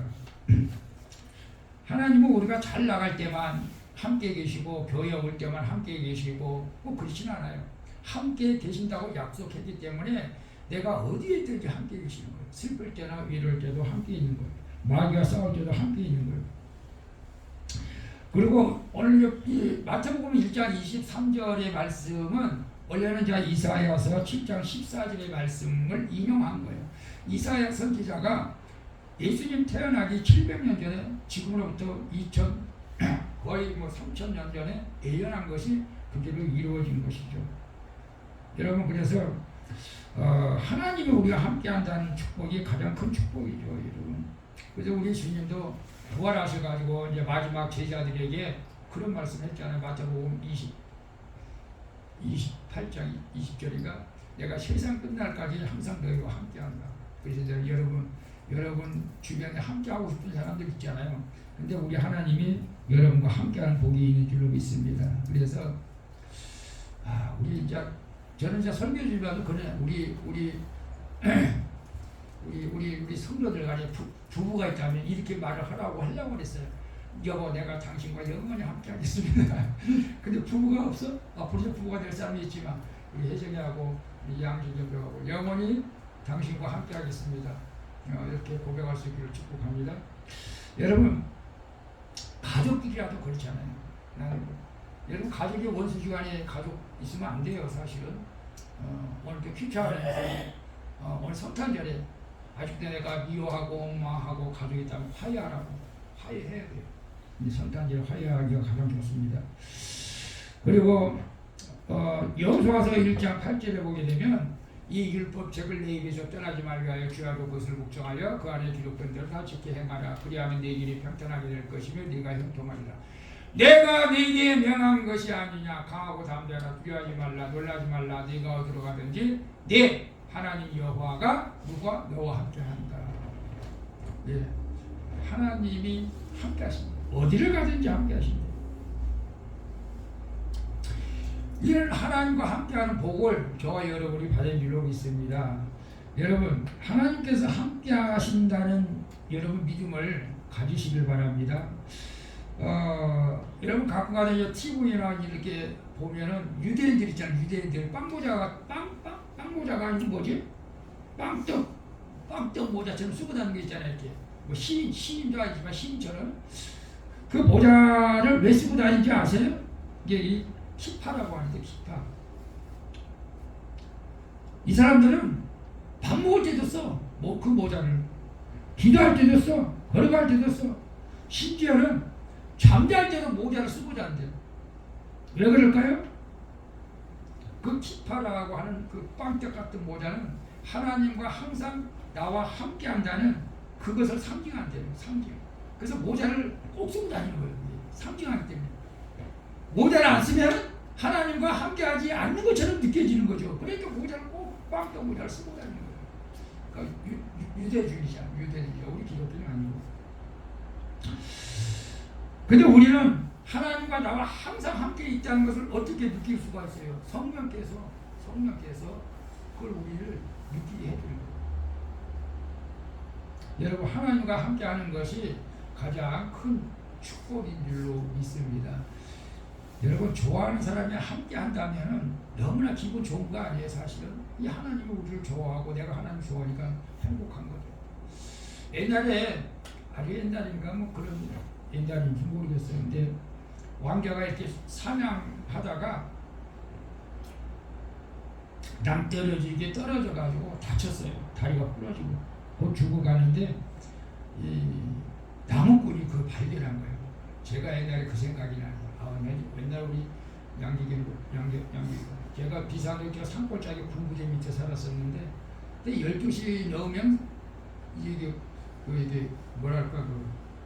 하나님은 우리가 잘 나갈 때만 함께 계시고 교회 올 때만 함께 계시고 꼭 그렇진 않아요. 함께 계신다고 약속했기 때문에 내가 어디에 있든지 함께 계시는 거예요. 슬플 때나 이럴 때도 함께 있는 거예요. 마귀와 싸울 때도 함께 있는 거예요. 그리고 오늘 이 마태복음 1장 23절의 말씀은 원래는 제가 이사야서 7장 14절의 말씀을 인용한 거예요. 이사야 선지자가 예수님 태어나기 700년 전에 지금으로부터 거의 3000년 전에 예언한 것이 그대로 이루어진 것이죠. 여러분 그래서 하나님이 우리가 함께한다는 축복이 가장 큰 축복이죠, 여러분. 그래서 우리 주님도 부활하셔가지고 이제 마지막 제자들에게 그런 말씀했잖아요. 마태복음 28장 20절인가 내가 세상 끝날까지 항상 너희와 함께한다. 그래서 여러분 주변에 함께하고 싶은 사람들 있잖아요. 근데 우리 하나님이 여러분과 함께하는 복이 있는 줄로 믿습니다. 그래서 저는 이제 설교주마도 그래 우리 성도들 간에 부부가 있다면 이렇게 말을 하려고 그랬어요. 여보 내가 당신과 영원히 함께하겠습니다. 근데 부부가 없어? 앞으로 부부가 될 사람이 있지만 우리 혜정이하고 우리 양준혁하고 영원히 당신과 함께하겠습니다. 이렇게 고백할 수 있기를 축복합니다. 여러분 가족끼리라도 그렇잖아요. 여러분 가족이 원수지간에 가족 있으면 안 돼요. 사실은 오늘 퀴처하면서 오늘 성탄절에 아직도 내가 미워하고 엉망하고 가족이 있다면 화해하라고 화해해야 돼요. 성탄절 화해하기가 가장 좋습니다. 그리고 여호수아서 1장 8절에 보게 되면 이 율법책을 내 입에서 떠나지 말게 하여 주야로 그것을 묵정하여 그 안에 기록된 대로 다 지켜 행하라. 그리하면 내 길이 평탄하게 될 것이며 네가 형통하리라. 내가 네게 명한 것이 아니냐. 강하고 담대하라. 두려워하지 말라. 놀라지 말라. 네가 어디로 가든지 네 하나님 여호와가 누가 너와 함께한다. 네, 하나님이 함께하십니다. 어디를 가든지 함께하십니다. 이런 하나님과 함께하는 복을 저와 여러분이 받은 줄로 믿습니다. 여러분, 하나님께서 함께하신다는 여러분 믿음을 가지시길 바랍니다. 여러분 가끔 가다 TV나 이렇게 보면은 유대인들 있잖아요. 유대인들 빵모자가 아니고 뭐지? 빵떡 모자처럼 쓰고 다니는 게 있잖아요. 이렇게 뭐 신인도 아니지만 신인처럼 그 모자를 왜 쓰고 다니는지 아세요? 이게 이 키파라고 하는데 키파. 이 사람들은 밥 먹을 때도 써. 뭐 그 모자를 기도할 때도 써. 걸어갈 때도 써. 심지어는 잠잘 때도 모자를 쓰고 잔대요. 왜 그럴까요? 그 키파라고 하는 그 빵떡 같은 모자는 하나님과 항상 나와 함께 한다는 그것을 상징한대요. 상징. 그래서 모자를 꼭 쓰고 다니는 거예요. 상징하기 때문에. 모자를 안 쓰면 하나님과 함께하지 않는 것처럼 느껴지는 거죠. 그러니까 모자를 꼭 빵떡 모자를 쓰고 다니는 거예요. 그러니까 유대주의자. 우리 기독교는 아니고. 근데 우리는 하나님과 나와 항상 함께 있다는 것을 어떻게 느낄 수가 있어요? 성령께서 그걸 우리를 느끼게 해주는 거예요. 여러분, 하나님과 함께하는 것이 가장 큰 축복인 줄로 믿습니다. 여러분, 좋아하는 사람이 함께 한다면 너무나 기분 좋은 거 아니에요? 사실은 이 하나님이 우리를 좋아하고 내가 하나님 좋아하니까 행복한 거죠. 옛날에 아주 옛날인가 뭐 그런 옛날인지 모르겠어요. 근데 왕자가 이렇게 사냥하다가 낭떠러지게 떨어져가지고 다쳤어요. 다리가 부러지고 곧 죽어가는데 이 나무꾼이 그걸 발견한 거예요. 제가 옛날에 그 생각이 나요. 맨날 우리 양기경 제가 비산도교 산골짜기 군부대 밑에 살았었는데, 근데 12시 넘으면 이게 뭐랄까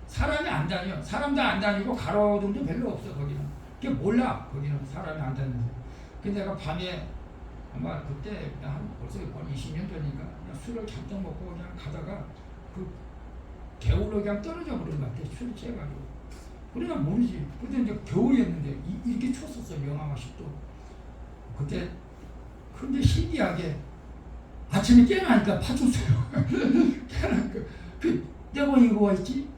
사람이 안 다녀. 사람도 안 다니고 가로등도 별로 없어 거기는. 그게 몰라 거기는 사람이 안 다니는데. 근데 내가 밤에 아마 그때 한 벌써 20년 전이니까 그냥 술을 잔뜩 먹고 그냥 가다가 그 개울로 그냥 떨어져 버린 것 같아. 술이 취해가지고. 그러나 모르지. 근데 이제 겨울이었는데 이렇게 쳤었어. 영하 10도. 그때 근데 신기하게 아침에 깨어나니까 파줬어요. 깨어나니까 내가 이거 있지?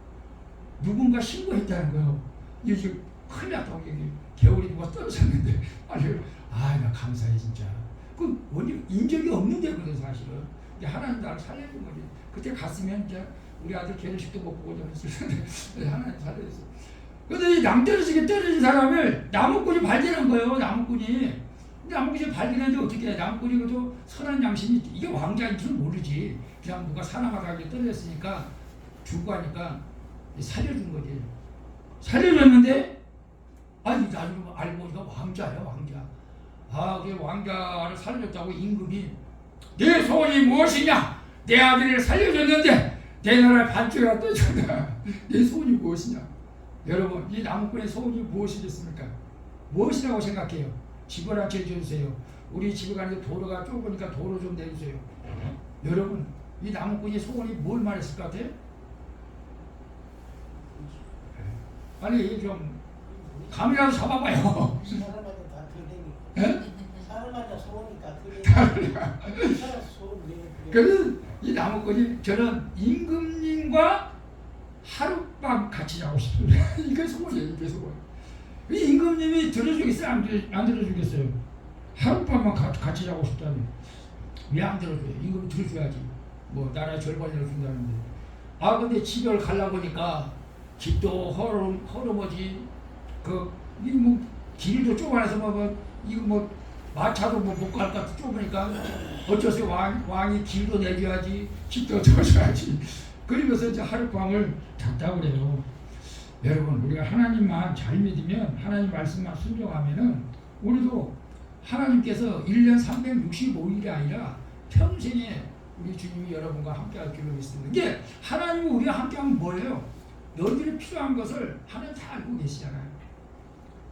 누군가 신고했다는 거예요. 이게 지금 큰일 났다고. 겨울에 누가 떨어졌는데 나 감사해 진짜. 그 원래 인적이 없는데 그래 사실은. 이제 하나님 나를 살려준 거지. 그때 갔으면 이제 우리 아들 결혼식도 못 보고 좀 했을 텐데 하나님 살려줬어. 근데 이 낭떠러지게 떨어진 사람을 나무꾼이 발견한 거예요. 나무꾼이 발견했는데 어떻게 해? 나무꾼이 그래도 선한 양심이 있지. 이게 왕자인 줄 모르지. 그냥 누가 사람하게 떨어졌으니까 죽고 하니까 살려준 거지. 살려줬는데 나중에 알고 보니까 왕자야 왕자. 그 왕자를 살려줬다고 임금이 내 소원이 무엇이냐? 내 아들을 살려줬는데 내 나라를 반쪽이나 떠준다. 내 소원이 무엇이냐? 여러분, 이 나무꾼의 소원이 무엇이겠습니까? 무엇이라고 생각해요? 집을 한 채 주세요. 우리 집에 가는데 도로가 좁으니까 도로 좀 내주세요. 여러분, 이 나무꾼의 소원이 뭘 말했을 것 같아요? 아니 좀 감이라도 잡아봐요. 사람마다 다 예? 사람마다 소원이 다 틀리니까 소원 그래서 이 나무꾼이 저는 임금님과 하룻밤 같이 자고 싶습니다. 이게 소원이에요. 이게 소원. 이 임금님이 들어주겠어요? 안 들어주겠어요? 하룻밤만 같이 자고 싶다면 왜 안 들어줘요? 임금이 들어줘야지. 뭐 나라의 절반이라도 준다는데. 근데 집을 가려고 보니까 집도 허름하지. 뭐 길도 좁아서 이거 마차도 못 갈 것 같아. 좁으니까 어쩌세요? 왕이 길도 내줘야지. 집도 줘야지. 그러면서 이제 하룻밤을 잤다고 그래요. 여러분, 우리가 하나님만 잘 믿으면, 하나님 말씀만 순종하면은 우리도 하나님께서 1년 365일이 아니라 평생에 우리 주님이 여러분과 함께할 줄로 믿습니다. 이게 하나님은 우리와 함께하면 뭐예요? 너희들이 필요한 것을 하나님 다 알고 계시잖아요.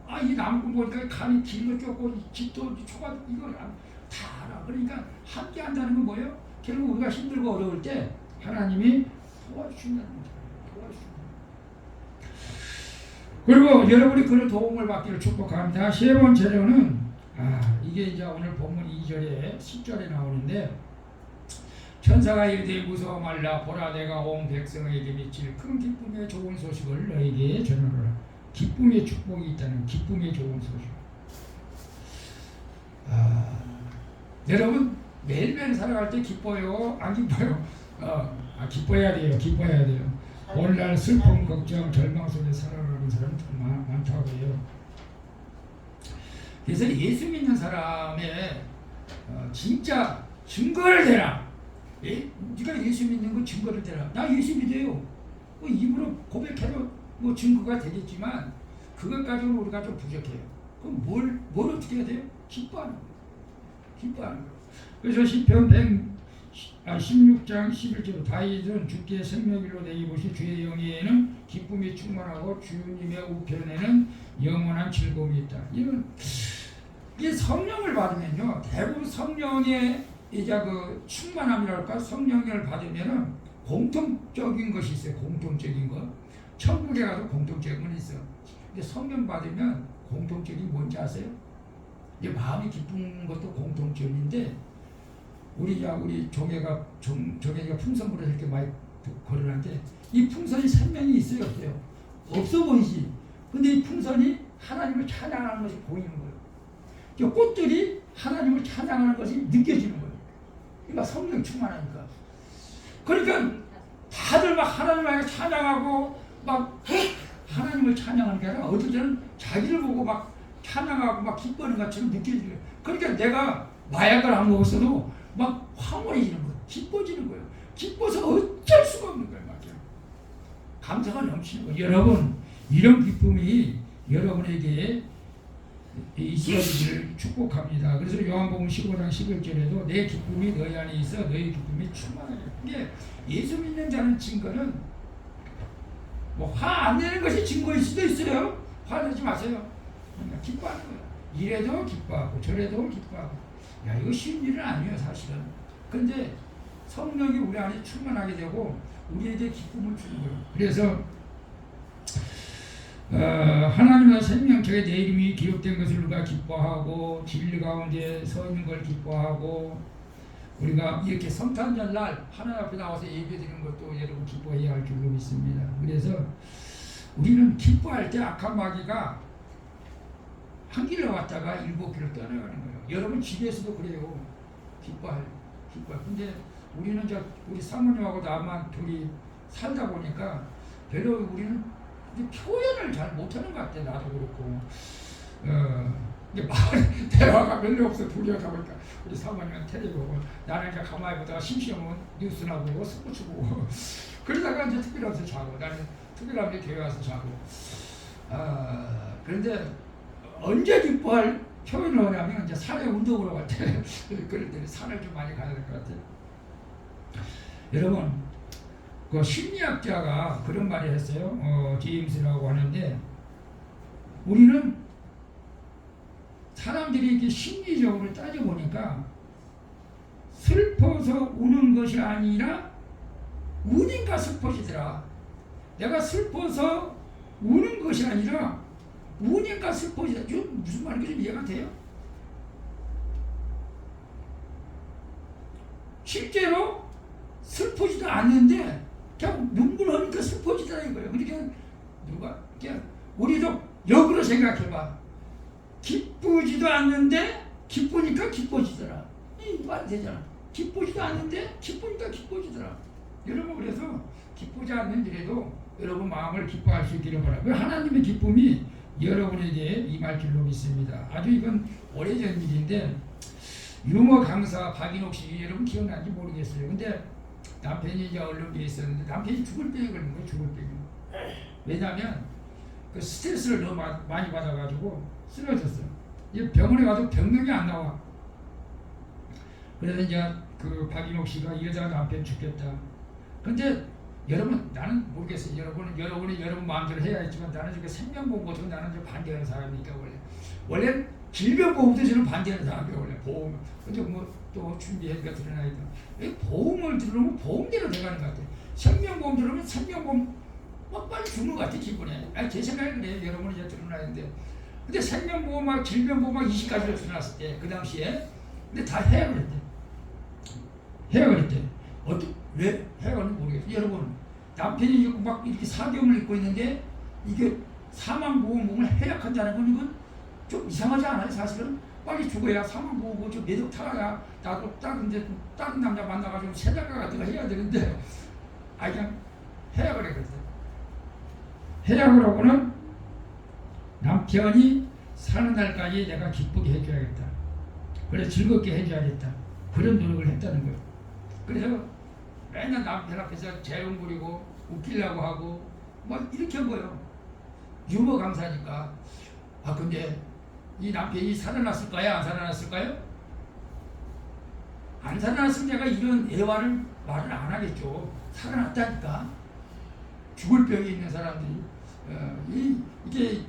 아, 이 나무 보니까 간이 길고 좁고 집도 초가 이거 다 알아. 그러니까 함께한다는 건 뭐예요? 결국 우리가 힘들고 어려울 때 하나님이 도와주신다는 거죠. 그리고 여러분이 그런 도움을 받기를 축복합니다. 세 번째로는 이게 이제 오늘 본문 2절에 10절에 나오는데 천사가 이르되 무서워 말라 보라 내가 온 백성에게 미칠 큰 기쁨의 좋은 소식을 너에게 전하노라. 기쁨의 축복이 있다는 기쁨의 좋은 소식. 여러분 매일매일 살아갈 때 기뻐요? 안 기뻐요? 기뻐해야 돼요. 기뻐해야 돼요. 오늘날 슬픔, 걱정, 절망 속에 살아가는 사람은 참 많다고 해요. 그래서 예수 믿는 사람의 진짜 증거를 대라. 네가 예수 믿는 거 증거를 대라. 나 예수 믿어요. 입으로 고백해도 뭐 증거가 되겠지만 그것 가지고는 우리가 좀 부족해요. 그럼 뭘 어떻게 해야 돼요? 기뻐하는 거예요. 기뻐하는 거예요. 그래서 시편 16장 11절 다윗은 주께 생명길로 내입으시 주의 영예에는 기쁨이 충만하고 주님의 우편에는 영원한 즐거움이 있다. 이게 성령을 받으면요 대부분 성령의 이제 그 충만함이랄까 성령을 받으면은 공통적인 것이 있어요. 공통적인 것. 천국에 가도 공통적인 건 있어. 근데 성령 받으면 공통적인 뭔지 아세요? 이제 마음이 기쁜 것도 공통점인데 우리 종애가 풍선으로 이렇게 많이 걸어놨는데 이 풍선이 생명이 있어요, 없어요? 없어 보이지. 근데 이 풍선이 하나님을 찬양하는 것이 보이는 거예요. 꽃들이 하나님을 찬양하는 것이 느껴지는 거예요. 그러니까 성령 충만하니까. 그러니까 다들 막 하나님을 찬양하고 막 하나님을 찬양하는 게 아니라 어떨 때는 자기를 보고 막 찬양하고 막 기뻐하는 것처럼 느껴지는 거예요. 그러니까 내가 마약을 안 먹었어도 막 황홀해지는 거예요. 기뻐지는 거예요. 기뻐서 어쩔 수가 없는 거예요. 맞아요. 감사가 넘치는 거예요. 여러분 이런 기쁨이 여러분에게 있어지기를 축복합니다. 그래서 요한복음 15장 11절에도 내 기쁨이 너희 안에 있어 너희 기쁨이 충만하게. 이게 예수 믿는 자는 증거는 뭐 화 안 내는 것이 증거일 수도 있어요. 화내지 마세요. 그러니까 기뻐하는 거예요. 이래도 기뻐하고 저래도 기뻐하고. 야, 이거 쉬운 일은 아니에요, 사실은. 근데 성령이 우리 안에 충만하게 되고 우리에게 기쁨을 주는 거예요. 그래서 하나님의 생명책에 내 이름이 기록된 것을 우리가 기뻐하고 진리 가운데 서 있는 걸 기뻐하고 우리가 이렇게 성탄절 날 하나님 앞에 나와서 예배드리는 것도 여러분 기뻐해야 할 줄로 믿습니다. 그래서 우리는 기뻐할 때 악한 마귀가 한 길로 왔다가 일곱 길로 떠나가는 거예요. 여러분 집에서도 그래요. 기뻐할. 근데 우리는 우리 사모님하고 나만 둘이 살다 보니까 별로 우리는 표현을 잘 못하는 것 같아. 나도 그렇고. 이게 대화가 별로 없어. 둘이 하다 보니까 우리 사모님은 텔레비 보고 나는 이제 가만히 보다가 심심하면 뉴스나 보고 스포츠 보고 그러다가 이제 특별하면서 자고 나는 특별하게 교회 와서 자고. 그런데 언제 기뻐할 표현을 하냐면 이제 산에 운동으로 갈 때 그럴 때 산을 좀 많이 가야 될 것 같아요. 여러분 그 심리학자가 그런 말을 했어요. 제임스라고 하는데 우리는 사람들이 이렇게 심리적으로 따져보니까 슬퍼서 우는 것이 아니라 우니까 슬퍼지더라. 내가 슬퍼서 우는 것이 아니라 우니까 슬퍼지더라. 무슨 말인지 좀 이해가 돼요? 실제로 슬퍼지도 않는데 그냥 눈물 흘리니까 슬퍼지더라 이거예요. 그러니까 그냥 우리도 역으로 생각해봐. 기쁘지도 않는데 기쁘니까 기뻐지더라. 이 말이 되잖아. 기쁘지도 않는데 기쁘니까 기뻐지더라. 여러분 그래서 기쁘지 않는 일에도 여러분 마음을 기뻐할 수 있기를 바라고요. 하나님의 기쁨이 여러분에게 임할 줄로 믿습니다. 아주 이건 오래전 일인데 유머 강사 박인옥 씨 여러분 기억나는지 모르겠어요. 근데 남편이 이제 언론계에 있었는데 남편이 죽을 병에 걸린 거예요. 죽을 병에. 왜냐하면 그 스트레스를 너무 많이 받아가지고 쓰러졌어요. 병원에 가도 병명이 안 나와. 그래서 이제 그 박인옥 씨가 여자 남편 죽겠다. 근데 여러분 나는 모르겠어요. 여러분이 여러분 마음대로 해야 했지만 나는 저게 생명보험부터 나는 저 반대하는 사람이니까 원래 질병보험도 저는 반대하는 사람이에요. 원래 보험. 근데 뭐 또 준비해니까 드러나야 돼. 보험을 들으면 보험대로 돼가는 것 같아. 생명보험 들으면 생명보험 막 빨리 죽는 것 같아 기분에. 제 생각에 그래요. 여러분이 이제 드러나는데. 근데 생명보험하고 질병보험하고 20가지로 드러났을 때 그 당시에 근데 다 해야 그랬대. 해야 그랬대. 왜 해야 그랬는지 모르겠어요. 여러분 남편이 막 이렇게 사경을 입고 있는데 이게 사망보험을 해약한다는 건 이건 좀 이상하지 않아요? 사실은 빨리 죽어야 사망보험을 좀 매듭 타야 나도 다른 남자 만나가지고 세자가 같은 거 해야 되는데 그냥 해약을 했거든. 해약을 하고는 남편이 사는 날까지 내가 기쁘게 해줘야겠다. 그래 즐겁게 해줘야겠다. 그런 노력을 했다는 거예요. 그래서 맨날 남편 앞에서 재롱 부리고 웃기려고 하고 막 이렇게 한 거예요. 유머 강사니까. 근데 이 남편이 살아났을까요? 안 살아났을까요? 안 살아났으면 내가 이런 애화를 말을 안 하겠죠. 살아났다니까. 죽을 병이 있는 사람들이 이게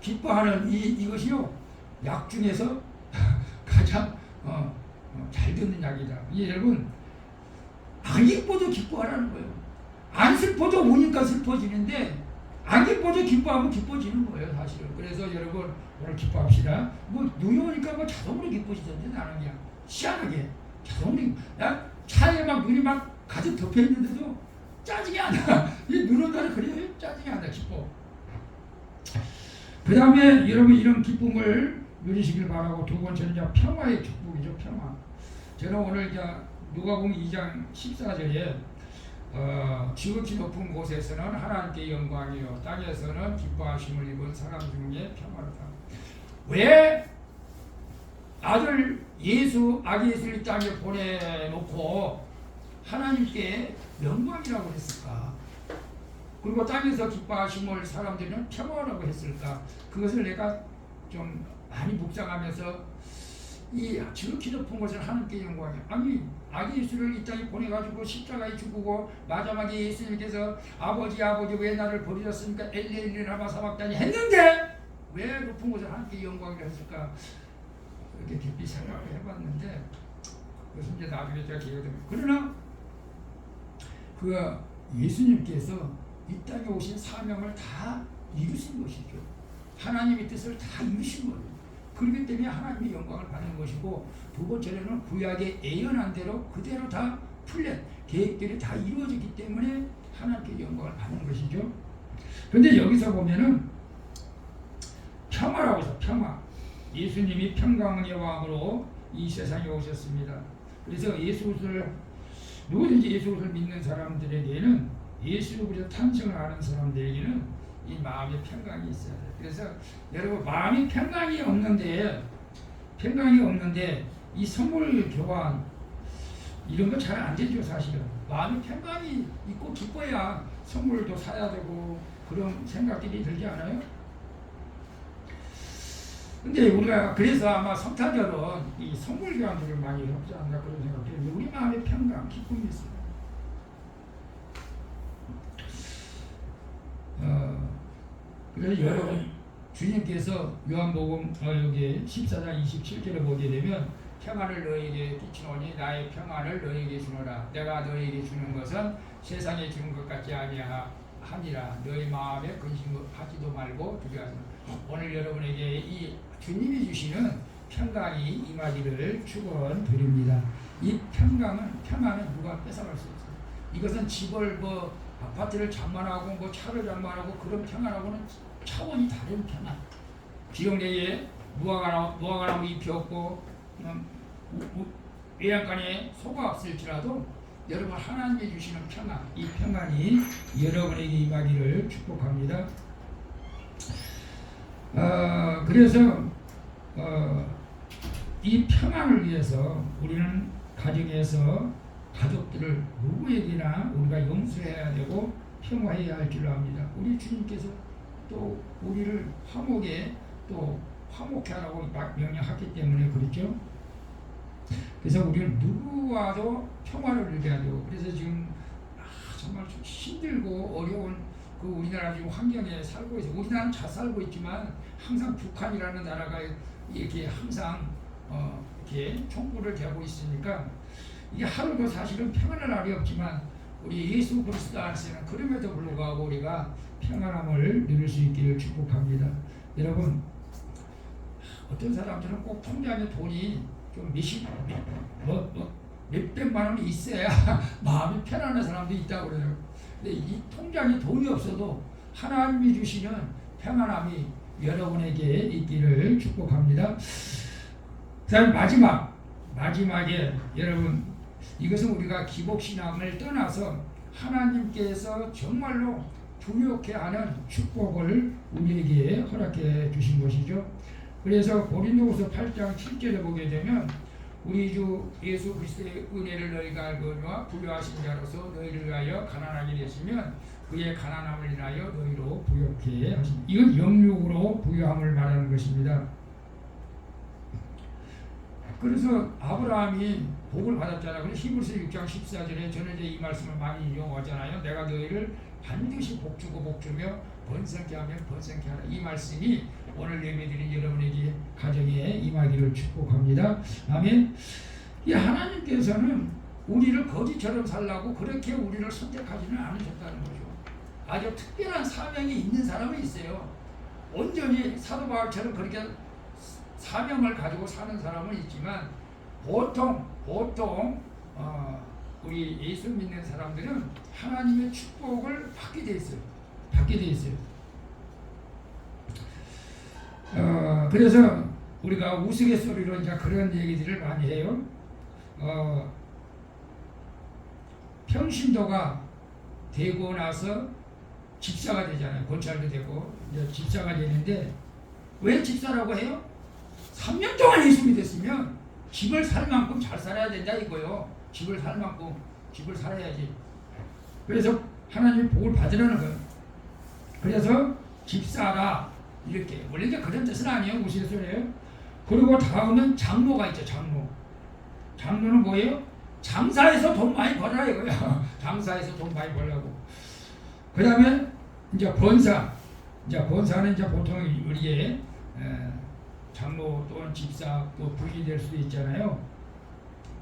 기뻐하는 이것이요 약 중에서 가장 잘 듣는 약이다. 여러분 안 기뻐도 기뻐하라는 거예요. 안 슬퍼도 우니까 슬퍼지는데 안 기뻐도 기뻐하면 기뻐지는 거예요 사실은. 그래서 여러분 오늘 기뻐합시다. 뭐 눈이 오니까 뭐 자동으로 기뻐지던데 나는 그냥 희한하게 자동으로 차에 막 눈이 막 가득 덮여 있는데도 짜증이 안 나. 이 눈 온다는 그래요 짜증이 안 나. 기뻐. 그 다음에 여러분 이런 기쁨을 누리시길 바라고 두 번째는 이제 평화의 축복이죠. 평화. 저는 오늘 이제 누가복음 2장 14절에 지극히 높은 곳에서는 하나님께 영광이요 땅에서는 기뻐하심을 입은 사람 중에 평화로다. 왜 아기 예수를 이 땅에 보내놓고 하나님께 영광이라고 했을까? 그리고 땅에서 기뻐하심을 사람들은 평화라고 했을까? 그것을 내가 좀 많이 묵상하면서 이 지극히 높은 것은 하나님께 영광이야. 아니 아기 예수를 이 땅에 보내가지고 십자가에 죽고 마지막에 예수님께서 아버지 왜 나를 버리셨습니까? 엘리 라마 사박다니 했는데 왜 높은 것은 하나님께 영광이라 했을까? 이렇게 깊이 생각을 해봤는데 그것은 이제 나중에 제가 기회가 됩니다. 그러나 그 예수님께서 이 땅에 오신 사명을 다 이루신 것이죠. 하나님의 뜻을 다 이루신 거예요. 그렇기 때문에 하나님의 영광을 받는 것이고 두 번째로는 구약의 예언한 대로 그대로 다 플랜, 계획들이 다 이루어졌기 때문에 하나님께 영광을 받는 것이죠. 그런데 여기서 보면은 평화라고 해서 평화. 예수님이 평강의 왕으로 이 세상에 오셨습니다. 그래서 누구든지 예수를 믿는 사람들에게는 예수 그리스도 탄생을 아는 사람들에게는 이 마음의 평강이 있어야 돼요. 그래서 여러분 마음이 평강이 없는데 이 선물 교환 이런 거 잘 안 되죠 사실은. 마음이 평강이 있고 기뻐야 선물도 사야 되고 그런 생각들이 들지 않아요? 근데 우리가 그래서 아마 성탄절은 이 선물 교환들을 많이 하지 않나 그런 생각해요. 우리 마음의 평강, 기쁨이 있어요. 그래서 여러분 주님께서 요한복음 여기 14장 27절에 보게 되면 평안을 너희에게 끼치노니 나의 평안을 너희에게 주노라. 내가 너희에게 주는 것은 세상에 주는 것 같지 아니하니라. 너희 마음에 근심하지도 말고 두려워하지 마. 오늘 여러분에게 이 주님이 주시는 평강이 임하기를 축원드립니다. 이 평안은 누가 뺏어갈 수 없어요. 이것은 집을 아파트를 장만하고 차를 장만하고 그런 평안하고는 차원이 다른 평안. 기영내에 무화과나무 잎이 없고 외양간에 소가 없을지라도 여러분 하나님이 주시는 평안, 이 평안이 여러분에게 임하기를 축복합니다. 그래서 이 평안을 위해서 우리는 가정에서 가족들을 누구에게나 우리가 용서해야 되고 평화해야 할 줄 압니다. 우리 주님께서 또 우리를 화목해 하라고 명령했기 때문에 그렇죠. 그래서 우리는 누구와도 평화를 누려야 돼요. 그래서 지금 정말 좀 힘들고 어려운 그 우리나라 지금 환경에 살고 있어요. 우리나라는 잘 살고 있지만 항상 북한이라는 나라가 이렇게 항상 이렇게 총구를 대고 있으니까 이게 하루도 사실은 평안할 날이 없지만 우리 예수 그리스도 안에서는 그럼에도 불구하고 우리가 평안함을 누릴 수 있기를 축복합니다. 여러분, 어떤 사람들은 꼭 통장에 돈이 좀 몇백만 원이 있어야 마음이 편안한 사람도 있다고 그래요. 근데 이 통장에 돈이 없어도 하나님이 주시는 평안함이 여러분에게 있기를 축복합니다. 그다음 마지막에 여러분, 이것은 우리가 기복신앙을 떠나서 하나님께서 정말로 부유케 하는 축복을 우리에게 허락해 주신 것이죠. 그래서 고린도후서 8장 7절에 보게 되면 우리 주 예수 그리스도의 은혜를 너희가 알거니와 부유하신 자로서 너희를 위하여 가난하게 되시면 그의 가난함을 인하여 너희로 부유케 하신, 이건 영육으로 부유함을 말하는 것입니다. 그래서 아브라함이 복을 받았잖아요. 그래서 히브리서 6장 14절에 저는 이제 이 말씀을 많이 이용하잖아요. 내가 너희를 반드시 복주고 복주며 번성케 하면 번성케 하라. 이 말씀이 오늘 예배드린 여러분에게 가정에 임하기를 축복합니다. 아멘. 이 하나님께서는 우리를 거지처럼 살라고 그렇게 우리를 선택하지는 않으셨다는 거죠. 아주 특별한 사명이 있는 사람이 있어요. 온전히 사도 바울처럼 그렇게 사명을 가지고 사는 사람은 있지만 보통 우리 예수 믿는 사람들은 하나님의 축복을 받게 돼 있어요. 그래서 우리가 우스갯소리로 이제 그런 얘기들을 많이 해요. 평신도가 되고 나서 집사가 되잖아요. 권찰도 되고 이제 집사가 되는데 왜 집사라고 해요? 3년 동안 예수 믿었으면 집을 살 만큼 잘 살아야 된다 이거요. 집을 살 만큼 집을 살아야지. 그래서 하나님이 복을 받으라는 거예요. 그래서 집사라 이렇게, 원래 이제 그런 뜻은 아니에요. 우스갯소리예요. 그리고 다음은 장로가 있죠. 장로는 뭐예요? 장사해서 돈 많이 벌어라 이거야. 장사해서 돈 많이 벌라고. 그 다음에 이제 권사는 이제 보통 우리의 장로 또는 집사 또 부인이 될 수도 있잖아요.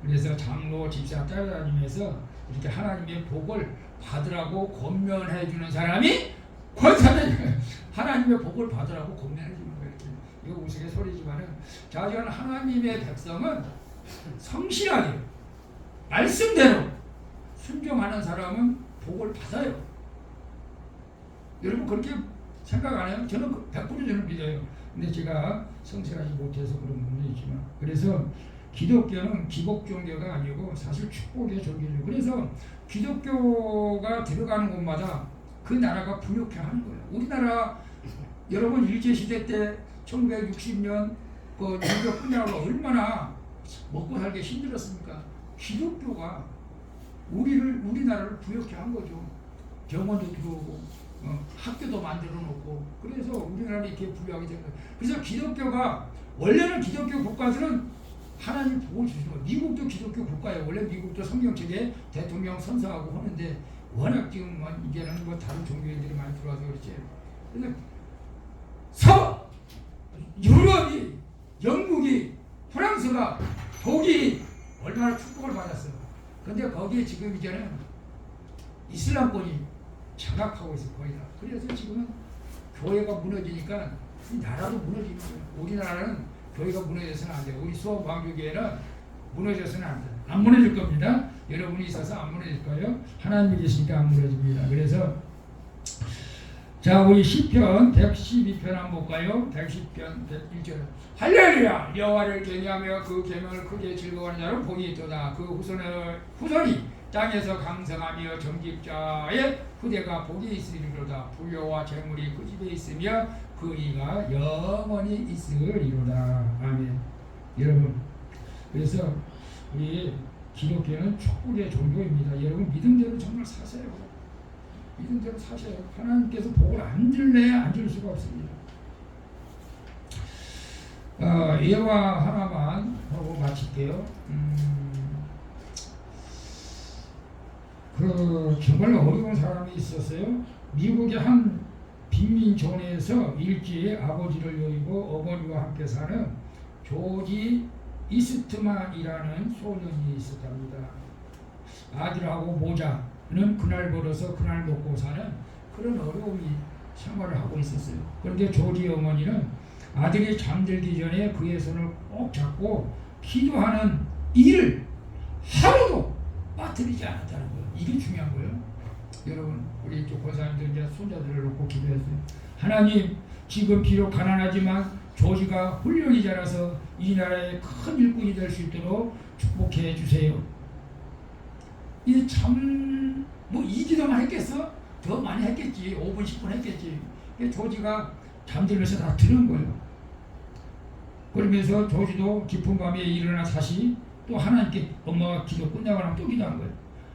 그래서 장로, 집사 따라다니면서 이렇게 하나님의 복을 받으라고 권면해 주는 사람이 권사는 하나님의 복을 받으라고 권면해 주는 거예요. 이거 우스갯소리지만은 자전 하나님의 백성은 성실하게 말씀대로 순종하는 사람은 복을 받아요. 여러분 그렇게 생각 안 해요? 저는 100% 저는 믿어요. 근데 제가 성실하지 못해서 그런 부분이 있지만, 그래서 기독교는 기복 종교가 아니고 사실 축복의 종교죠. 그래서 기독교가 들어가는 곳마다 그 나라가 부유케 하는 거예요. 우리나라 여러분 일제시대 때 1960년 그 유교 끝나고 얼마나 먹고 살기 힘들었습니까? 기독교가 우리나라를 부유케 한 거죠. 병원도 들어오고 학교도 만들어 놓고, 그래서 우리나라는 이렇게 부유하게 된 거예요. 그래서 기독교가, 원래는 기독교 국가들은 하나님 복을 주시는 거예요. 미국도 기독교 국가예요. 원래 미국도 성경책에 대통령 선서하고 하는데 워낙 지금 이제는 뭐 다른 종교인들이 많이 들어와서 그렇지. 그래서 유럽이, 영국이, 프랑스가, 독일이 얼마나 축복을 받았어요. 근데 거기에 지금 이제는 이슬람권이 장악하고 있어요. 거의 다. 그래서 지금은 교회가 무너지니까 이 나라도 무너지는 거예요. 우리나라는 교회가 무너져서는 안 돼요. 우리 수원 광주교회는 무너져서는 안 돼요. 안 무너질 겁니다. 여러분이 있어서 안 무너질 거예요. 하나님이 계시니까 안 무너집니다. 그래서 자, 우리 시편 112편 한번 볼까요? 110편 101절. 할렐루야! 여호와를 경외하며 그 계명을 크게 즐거워하는 자로 복이 있도다. 그 후손이 땅에서 강성하며 정직자의 후대가 복이 있으리로다. 부요와 재물이 그 집에 있으며 그 의가 영원히 있으리로다. 아멘. 여러분, 그래서 우리 기독교는 축복의 종교입니다. 여러분 믿음대로 정말 사세요. 믿음대로 사세요. 하나님께서 복을 안 줄래야 안 줄 수가 없습니다. 예화 하나만 하고 마칠게요. 정말 어려운 사람이 있었어요. 미국의 한 빈민촌에서 일제히 아버지를 여의고 어머니와 함께 사는 조지 이스트만이라는 소년이 있었답니다. 아들하고 모자는 그날 벌어서 그날 먹고 사는 그런 어려움이 생활을 하고 있었어요. 그런데 조지 어머니는 아들이 잠들기 전에 그의 손을 꼭 잡고 기도하는 일을 하루도 빠뜨리지 않았다는 거예요. 이게 중요한 거예요. 여러분, 우리 이쪽 권사님들 이제 손자들을 놓고 기도했어요. 하나님, 지금 비록 가난하지만 조지가 훌륭히 자라서 이 나라의 큰 일꾼이 될 수 있도록 축복해 주세요. 이 참, 뭐 이 기도만 했겠어? 더 많이 했겠지. 5분, 10분 했겠지. 조지가 잠들면서 다 들은 거예요. 그러면서 조지도 깊은 밤에 일어나 다시 또 하나님께 엄마가 기도 끝나고 나면 또 기도한 거예요.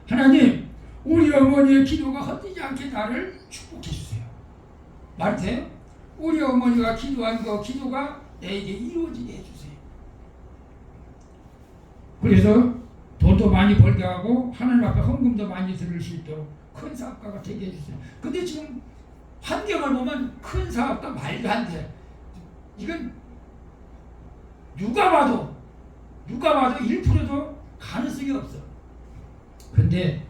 하나님, 우리 어머니의 기도가 헛되지 않게 나를 축복해 주세요. 말 돼요? 우리 어머니가 기도한 그 기도가 내게 이루어지게 해주세요. 그래서 돈도 많이 벌게 하고 하나님 앞에 헌금도 많이 들을 수 있도록 큰 사업가가 되게 해주세요. 근데 지금 환경을 보면 큰 사업가 말도 안 돼. 이건 누가 봐도 1%도 가능성이 없어. 근데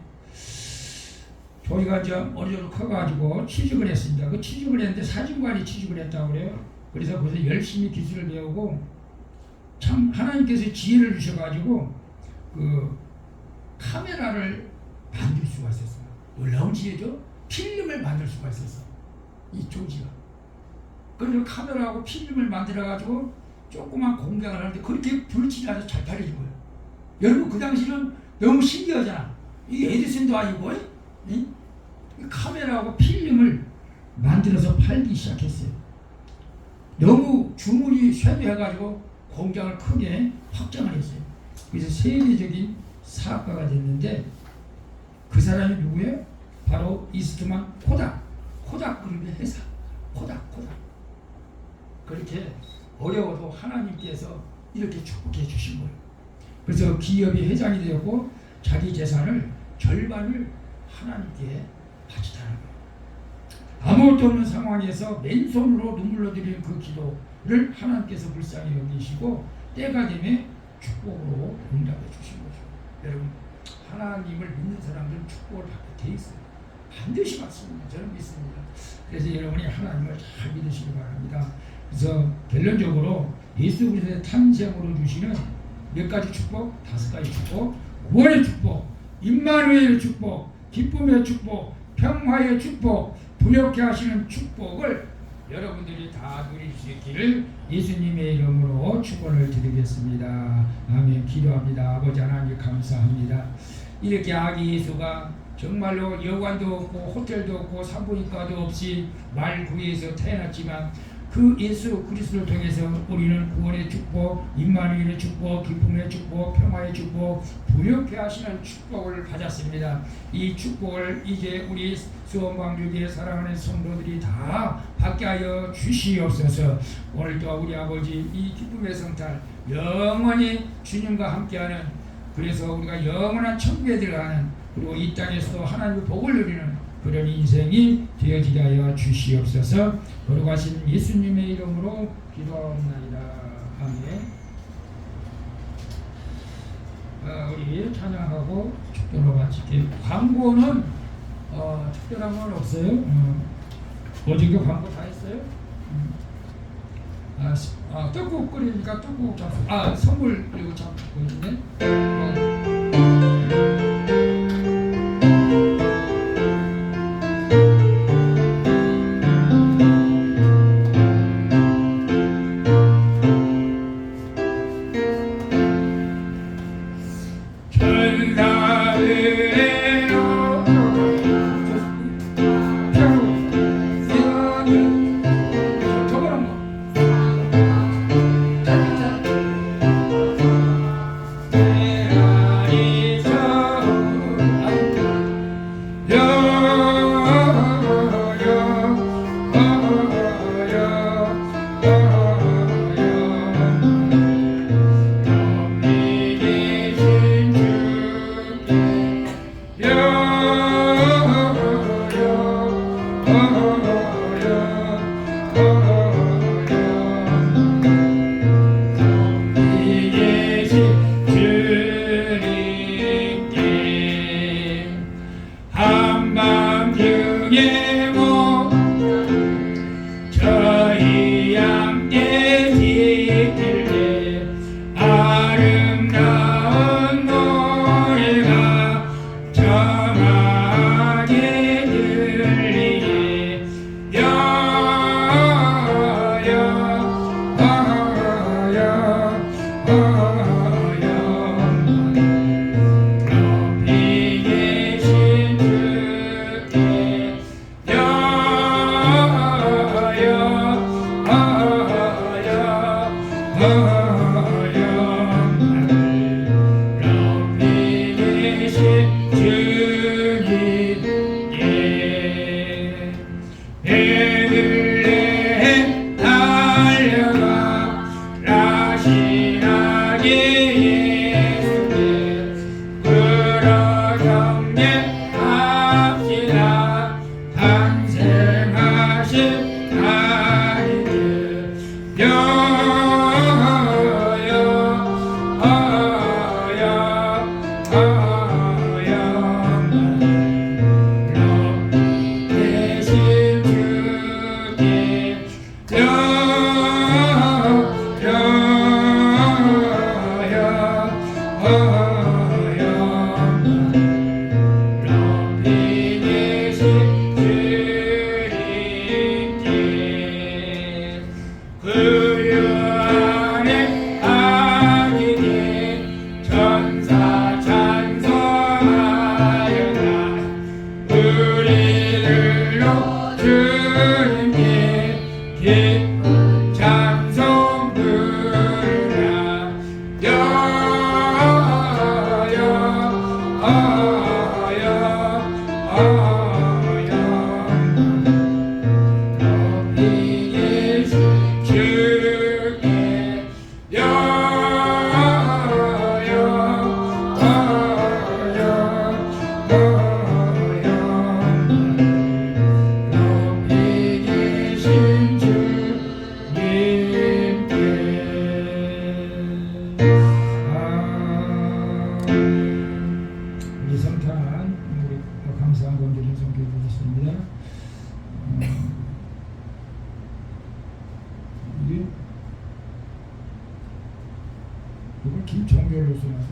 저희가 이제 어느 정도 커가지고 취직을 했습니다. 그 취직을 했는데 사진관이 취직을 했다고 그래요. 그래서 거기서 열심히 기술을 배우고 참 하나님께서 지혜를 주셔가지고 그 카메라를 만들 수가 있었어요. 놀라운 지혜죠. 필름을 만들 수가 있었어. 이 조지가. 그래서 카메라하고 필름을 만들어가지고 조그만 공장을 하는데 그렇게 불치지 않아서 잘 팔려진 거예요. 여러분 그 당시는 너무 신기하잖아. 이게 에디슨도 아니고 이 카메라하고 필름을 만들어서 팔기 시작했어요. 너무 주문이 쇄도해가지고 공장을 크게 확장을 했어요. 그래서 세계적인 사업가가 됐는데 그 사람이 누구예요? 바로 이스트만 코닥 그룹의 회사 코닥 그렇게 어려워도 하나님께서 이렇게 축복해 주신 거예요. 그래서 기업의 회장이 되었고 자기 재산을 절반을 하나님께 바치다는 거예요. 아무것도 없는 상황에서 맨손으로 눈물로 드리는 그 기도를 하나님께서 불쌍히 여기시고 때가 되면 축복으로 응답해 주신 거죠. 여러분, 하나님을 믿는 사람들은 축복을 받게 돼 있어요. 반드시 받습니다. 저는 믿습니다. 그래서 여러분이 하나님을 잘 믿으시기 바랍니다. 그래서 결론적으로 예수 그리스도의 탄생으로 주시는 몇 가지 축복? 5가지 축복. 구원의 축복, 임마누엘의 축복, 기쁨의 축복, 평화의 축복, 부욕케 하시는 축복을 여러분들이 다 누릴 수 있기를 예수님의 이름으로 축원을 드리겠습니다. 아멘. 기도합니다. 아버지 하나님 감사합니다. 이렇게 아기 예수가 정말로 여관도 없고 호텔도 없고 산부인과도 없이 말구에서 태어났지만 그 예수 그리스도를 통해서 우리는 구원의 축복, 임마누엘의 축복, 기쁨의 축복, 평화의 축복, 부욕케 하시는 축복을 받았습니다. 이 축복을 이제 우리 수원광주교회 사랑하는 성도들이 다 받게 하여 주시옵소서. 오늘도 우리 아버지 이 기쁨의 성탄 영원히 주님과 함께하는, 그래서 우리가 영원한 천국에 들어가는, 그리고 이 땅에서도 하나님의 복을 누리는 그런 인생이 되어지게 하여 주시옵소서. 거룩하신 예수님의 이름으로 기도하옵나이다. 아멘. 우리 찬양하고 축도로 마칠게요. 광고는 특별한 건 없어요. 어저께 광고 다 했어요. 떡국 끓이니까 떡국 잡수. 선물 이거 잡고 있네. 높이 계신 주께 높이 계신 주님께 우리 성탄 우리 감사한 분들이 성교해 보겠습니다. 이건 김종별로 써놔서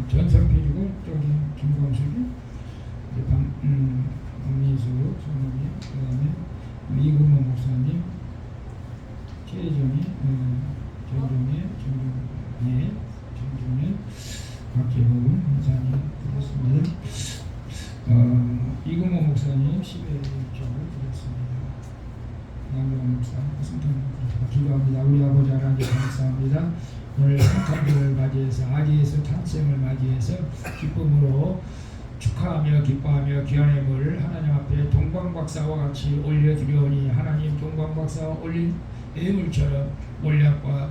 전성필이고 저기 김광숙이 박미수 선생님 그다음에 이금호 목사님 최정희 정종현 박재범 목사님 드렸습니다. 이금호 목사님 10회 쪽을 드렸습니다. 양경 목사 성탄 기도합니다. 우리 아버지 하나님 감사합니다. 오늘 성탄절을 맞이해서 아기에서 탄생을 맞이해서 기쁨으로 축하하며 기뻐하며 귀한 예물을 하나님 앞에 동방박사와 같이 올려드려오니 하나님 동방박사와 올린 예물처럼 몰약과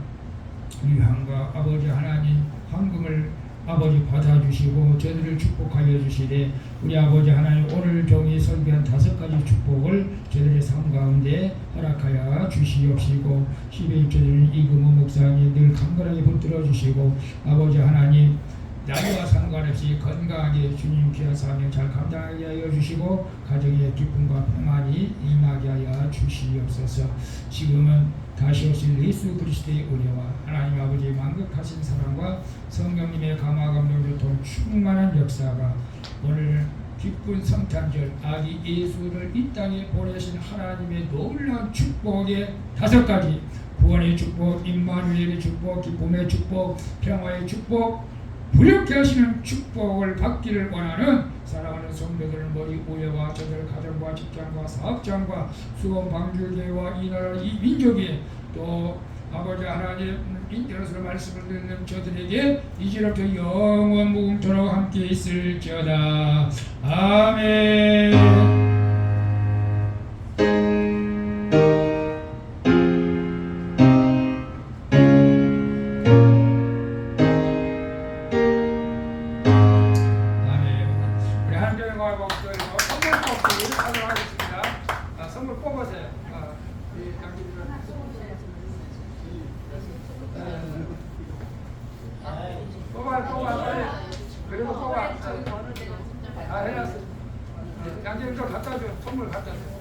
유향과 아버지 하나님 황금을 아버지 받아주시고 저들을 축복하여 주시되 우리 아버지 하나님 오늘 종이 설교한 5가지 축복을 저들의 삶 가운데 허락하여 주시옵시고 10회 입주되는 이금호 목사님 늘 강건하게 붙들어 주시고 아버지 하나님 나이와 상관없이 건강하게 주님 귀한 사명 잘 감당하게 하여 주시고 가정의 기쁨과 평안이 임하게 하여 주시옵소서. 지금은 다시 오실 예수 그리스도의 은혜와 하나님 아버지의 만극하신 사랑과 성령님의 감화감동으로 돈 충만한 역사가 오늘 기쁜 성탄절 아기 예수를 이 땅에 보내신 하나님의 놀라운 축복의 5가지 구원의 축복, 임마누엘의 축복, 기쁨의 축복, 평화의 축복 부렵게 하시는 축복을 받기를 원하는 사랑하는 성도들은 머리 우애와 저들 가정과 직장과 사업장과 수원 방주교회와 이 나라 이 민족에 또 아버지 하나님 인터넷으로 말씀을 듣는 저들에게 이제부터 영원 무궁토록 함께 있을지어다. 아멘. 선물 뽑으세요. 뽑아 빨리. 그리고 뽑아. 다 해놨어. 양재님 좀 갖다 줘. 선물 갖다 줘.